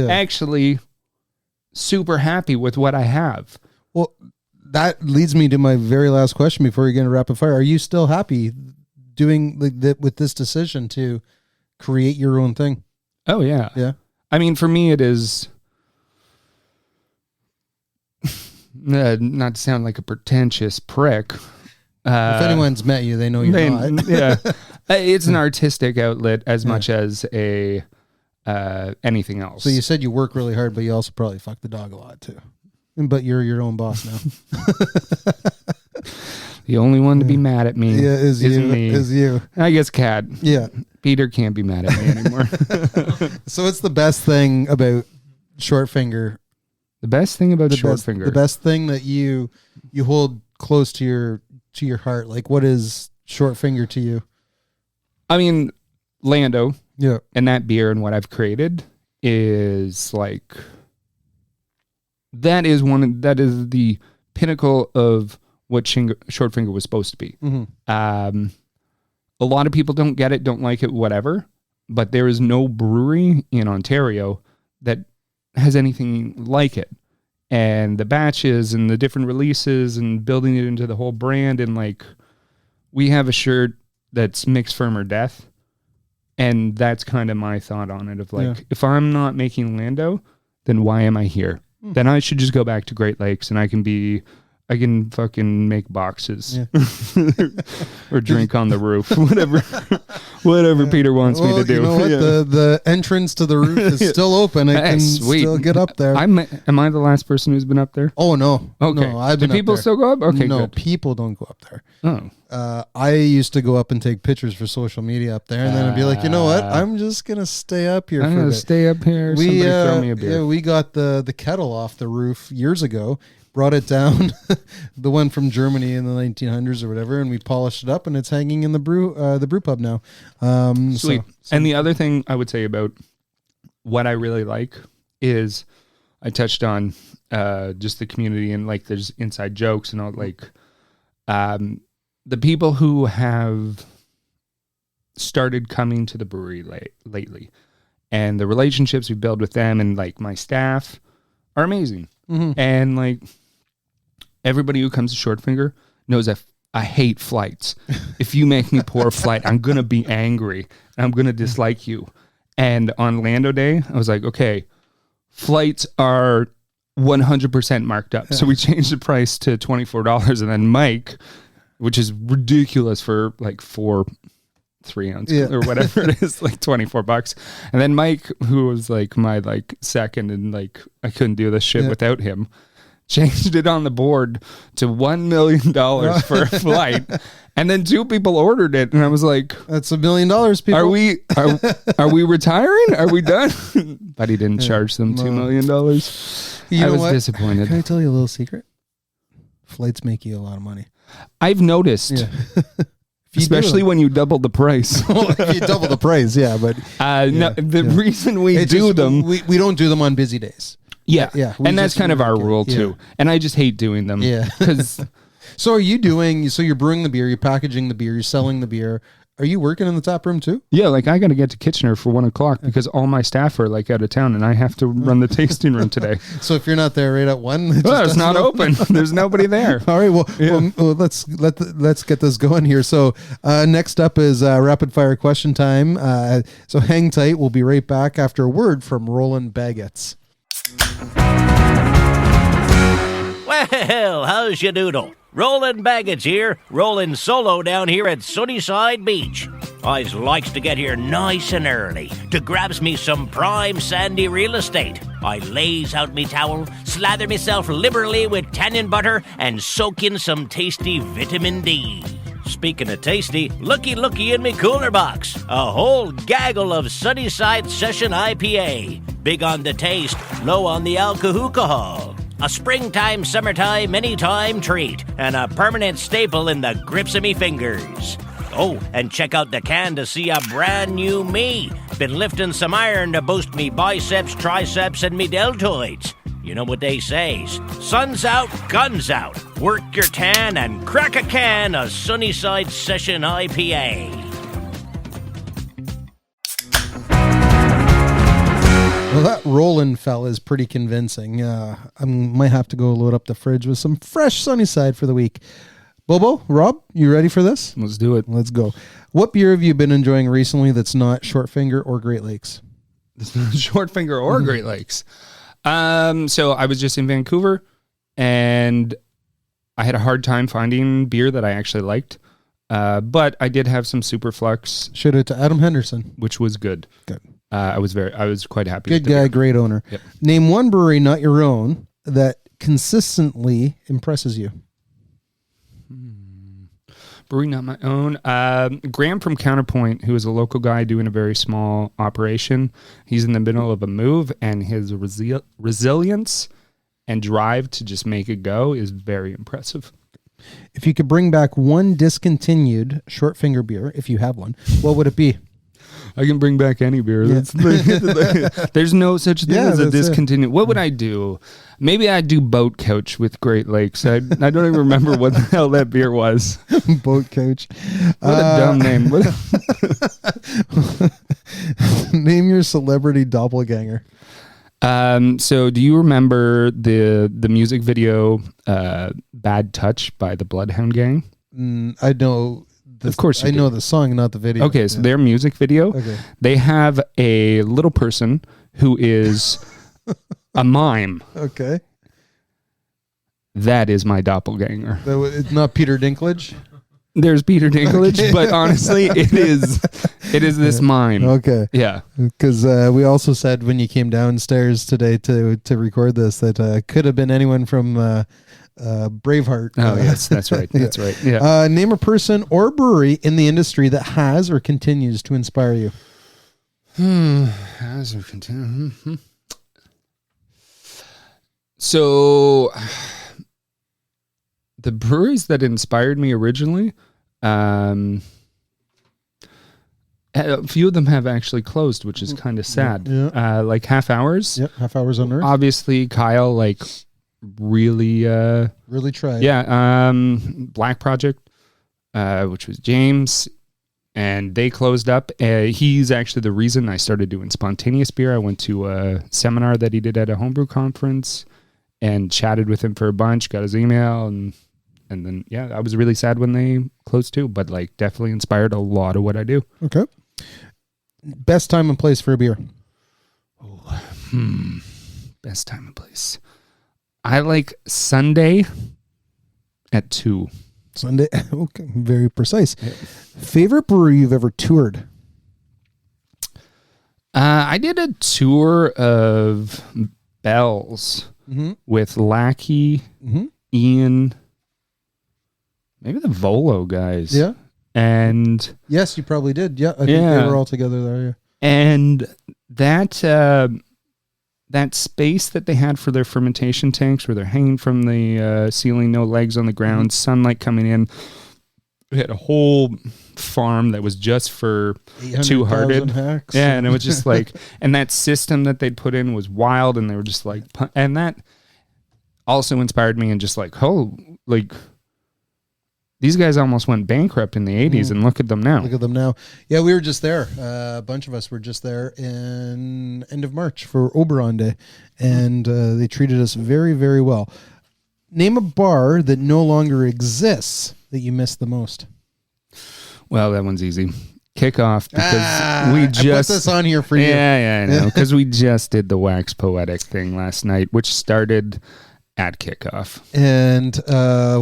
Actually super happy with what I have. Well, that leads me to my very last question before you get into rapid fire. Are you still happy doing with this decision to create your own thing? Oh yeah. Yeah. I mean, for me, it is not to sound like a pretentious prick. If anyone's met you, they know you're not. Yeah. It's an artistic outlet as much as anything else. So you said you work really hard, but you also probably fuck the dog a lot too. But you're your own boss now. The only one to be mad at me is me. Is you. I guess Cat. Yeah. Peter can't be mad at me anymore. So what's the best thing about Short Finger? The best thing about Short Finger? The best thing that you hold close to your heart. Like, what is Short Finger to you? I mean, Lando. Yeah. And that beer and what I've created is like... That is the pinnacle of what Short Finger was supposed to be. Mm-hmm. A lot of people don't get it, don't like it, whatever. But there is no brewery in Ontario that has anything like it. And the batches and the different releases and building it into the whole brand. And like, we have a shirt that's mixed firm or death. And that's kind of my thought on it of like, if I'm not making Lando, then why am I here? Then I should just go back to Great Lakes and I can be I can fucking make boxes or drink on the roof, whatever Peter wants me to do. You know what? The entrance to the roof is still open. I can still get up there. Am I the last person who's been up there? Oh, no. Okay. No, I've been Do people up there. still go up? Okay, no, good. people don't go up there. Oh. I used to go up and take pictures for social media up there, and then I'd be like, you know what? I'm just gonna stay up here. I'm for a gonna bit. stay up here. Somebody throw me a beer. Yeah, we got the kettle off the roof years ago. Brought it down, the one from Germany in the 1900s or whatever, and we polished it up, and it's hanging in the brew pub now. Sweet. And the other thing I would say about what I really like is I touched on just the community and like there's inside jokes and all like the people who have started coming to the brewery lately and the relationships we build with them and like my staff are amazing. Mm-hmm. And like everybody who comes to Shortfinger knows that I hate flights. If you make me pour a flight, I'm going to be angry and I'm going to dislike you. And on Lando Day, I was like, okay, flights are 100% marked up. So we changed the price to $24. And then Mike, which is ridiculous for like 3 ounce or whatever it is, like $24. And then Mike, who was like my like second and like I couldn't do this shit without him, changed it on the board to $1 million for a flight. And then 2 people ordered it. And I was like, that's $1 million, people. Are we retiring? Are we done? But he didn't charge them $2 million. I was disappointed. Can I tell you a little secret? Flights make you a lot of money. I've noticed. Especially when you double the price. If you double the price, but the reason we do them, we don't do them on busy days. Yeah. And that's kind of our rule too. And I just hate doing them. Yeah. So you're brewing the beer, you're packaging the beer, you're selling the beer. Are you working in the tap room too? Yeah, like I got to get to Kitchener for 1:00 because all my staff are like out of town and I have to run the tasting room today. So if you're not there right at 1, it's not open. There's nobody there. All right, well, let's get this going here. So next up is rapid fire question time. So hang tight. We'll be right back after a word from Roland Baggets. Well, how's your doodle? Roland Baggets here, rolling solo down here at Sunnyside Beach. I likes to get here nice and early to grabs me some prime sandy real estate. I lays out me towel, slather myself liberally with tannin butter, and soak in some tasty vitamin D. Speaking of tasty, looky in me cooler box. A whole gaggle of Sunnyside Session IPA. Big on the taste, low on the alcohol. A springtime, summertime, anytime treat, and a permanent staple in the grips of me fingers. Oh, and check out the can to see a brand new me. Been lifting some iron to boost me biceps, triceps, and me deltoids. You know what they say, sun's out, guns out. Work your tan and crack a can of Sunnyside Session IPA. Well, that Roland fella is pretty convincing. I might have to go load up the fridge with some fresh Sunnyside for the week. Bobo, Rob, you ready for this? Let's do it. Let's go. What beer have you been enjoying recently that's not Shortfinger or Great Lakes? Shortfinger or Great Lakes. So I was just in Vancouver and I had a hard time finding beer that I actually liked. But I did have some Superflux. Shout out to Adam Henderson, which was good. Good. I was quite happy. Good guy, great owner. Yep. Name one brewery, not your own, that consistently impresses you. Brewery, not my own. Graham from Counterpoint, who is a local guy doing a very small operation. He's in the middle of a move, and his resilience and drive to just make it go is very impressive. If you could bring back one discontinued Shortfinger beer, if you have one, what would it be? I can bring back any beer. Yeah. There's no such thing as a discontinued. What would I do? Maybe I'd do Boat Coach with Great Lakes. I don't even remember what the hell that beer was. Boat Coach. What a dumb name. Name your celebrity doppelganger. So do you remember the music video Bad Touch by the Bloodhound Gang? I know. Of course I know the song, not the video. Okay, so their music video, they have a little person who is a mime. Okay. that is my doppelganger. It's not Peter Dinklage. There's Peter Dinklage, but honestly, it is this mime. Okay. Yeah. Because we also said when you came downstairs today to record this that could have been anyone from Braveheart. Oh, yes, that's right. That's right. Yeah. Name a person or brewery in the industry that has or continues to inspire you. Has or continue. So, the breweries that inspired me originally, a few of them have actually closed, which is kind of sad. Yeah. Like Half Hours. Yep, Half Hours on Earth. Obviously, Kyle really tried. Yeah. Black Project, which was James, and they closed up. He's actually the reason I started doing spontaneous beer. I went to a seminar that he did at a homebrew conference and chatted with him for a bunch, got his email, and then, yeah, I was really sad when they closed too, but like definitely inspired a lot of what I do. Okay. Best time and place for a beer. Best time and place. I like Sunday at 2. Sunday. Okay. Very precise. Yeah. Favorite brewery you've ever toured? I did a tour of Bell's with Lackey, Ian, maybe the Volo guys. Yeah. And yes, you probably did. Yeah. I think they were all together there. Yeah. And that space that they had for their fermentation tanks where they're hanging from the ceiling, no legs on the ground, sunlight coming in. We had a whole farm that was just for Two-Hearted. Hacks. Yeah, and it was just like, and that system that they'd put in was wild, and they were just like, and that also inspired me, and just like, these guys almost went bankrupt in the 80s, and look at them now. Look at them now. Yeah, we were just there. A bunch of us were just there in end of March for Oberon Day, and they treated us very, very well. Name a bar that no longer exists that you miss the most. Well, that one's easy. Kickoff, because we just I put this on here for you. Yeah, I know. Because we just did the Wax Poetic thing last night, which started at kickoff. And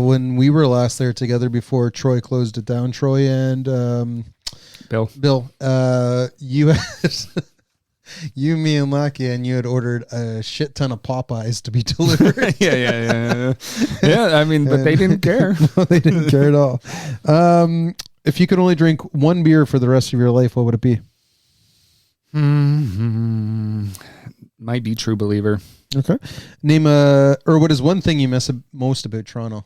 when we were last there together before Troy closed it down, Troy and Bill, you had you, me, and Lucky, and you had ordered a shit ton of Popeyes to be delivered. Yeah. I mean, but they didn't care. No, they didn't care at all. If you could only drink one beer for the rest of your life, what would it be? Might be True Believer. Okay. What is one thing you miss most about Toronto?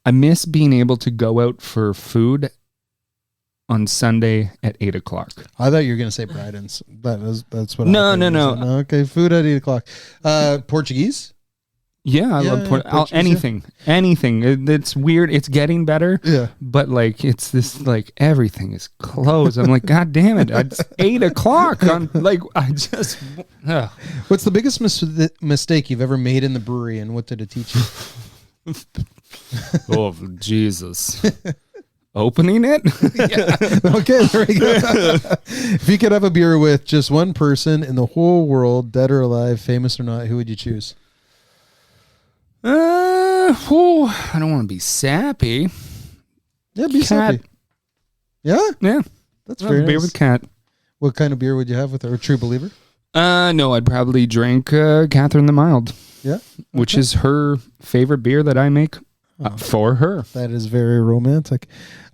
I miss being able to go out for food on Sunday at 8:00. I thought you were going to say Bryden's. That's what. No. Okay, food at 8:00. Portuguese. Yeah, I love Portuguese, anything. It's weird. It's getting better. Yeah, but like it's this like everything is closed. I'm like, God damn it! It's 8:00. On like I just. What's the biggest mistake you've ever made in the brewery, and what did it teach you? Oh Jesus. Opening it? Yeah. Okay, there we go. If you could have a beer with just one person in the whole world, dead or alive, famous or not, who would you choose? I don't want to be sappy. Yeah, be Cat. sappy. Yeah? Yeah. That's fair. Beer with Cat. What kind of beer would you have with her? A True Believer? No, I'd probably drink Catherine the Mild. Yeah? Which is her favorite beer that I make for her. That is very romantic.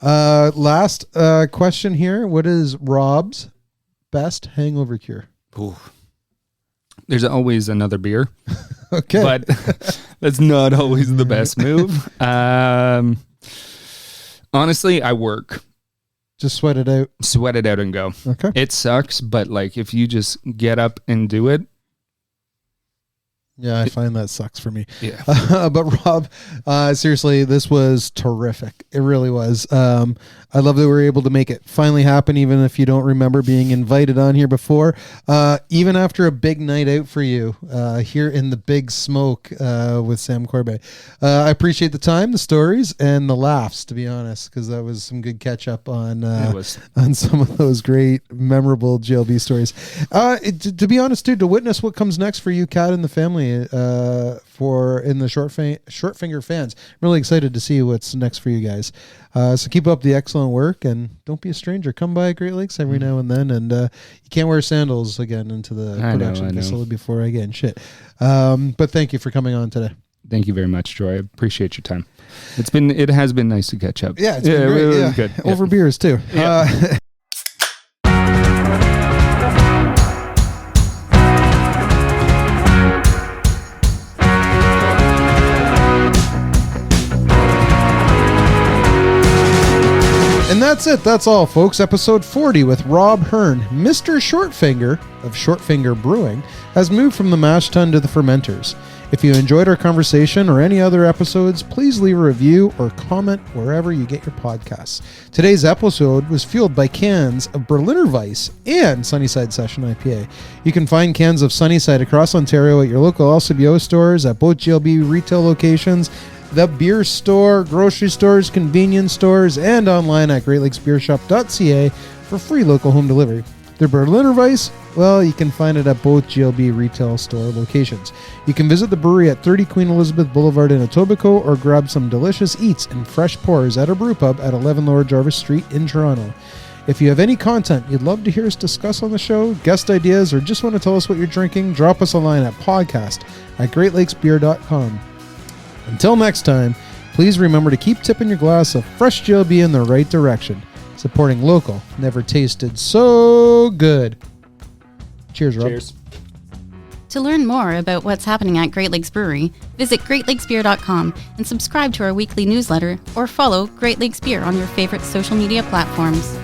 Last question here. What is Rob's best hangover cure? Ooh. There's always another beer. Okay. But that's not always the best move. Honestly, I work. Just sweat it out. Sweat it out and go. Okay. It sucks, but like if you just get up and do it. Yeah, I find that sucks for me. Yeah. But Rob, seriously, this was terrific. It really was. I love that we were able to make it finally happen, even if you don't remember being invited on here before. Even after a big night out for you here in the Big Smoke with Sam Corbet. I appreciate the time, the stories, and the laughs, to be honest, because that was some good catch up on some of those great, memorable GLB stories. To be honest, dude, to witness what comes next for you, Kat, and the family, journey for in the short finger fans. I'm really excited to see what's next for you guys. So keep up the excellent work, and don't be a stranger. Come by Great Lakes every now and then, and you can't wear sandals again into the production facility before again. Shit. But thank you for coming on today. Thank you very much, Troy. I appreciate your time. It has been nice to catch up. Yeah, it's been great. Really good. Over beers too. Yeah. And that's it. That's all, folks. Episode 40 with Rob Hern. Mr. Shortfinger of Shortfinger Brewing has moved from the mash tun to the fermenters. If you enjoyed our conversation or any other episodes, please leave a review or comment wherever you get your podcasts. Today's episode was fueled by cans of Berliner Weiss and Sunnyside Session IPA. You can find cans of Sunnyside across Ontario at your local LCBO stores, at both GLB retail locations, the beer store, grocery stores, convenience stores, and online at greatlakesbeershop.ca for free local home delivery. The Berliner Weiss, well, you can find it at both GLB retail store locations. You can visit the brewery at 30 Queen Elizabeth Boulevard in Etobicoke, or grab some delicious eats and fresh pours at our brew pub at 11 Lower Jarvis Street in Toronto. If you have any content you'd love to hear us discuss on the show, guest ideas, or just want to tell us what you're drinking, drop us a line at podcast@greatlakesbeer.com. Until next time, please remember to keep tipping your glass of fresh GLB in the right direction. Supporting local never tasted so good. Cheers, Rob. Cheers. To learn more about what's happening at Great Lakes Brewery, visit greatlakesbeer.com and subscribe to our weekly newsletter, or follow Great Lakes Beer on your favorite social media platforms.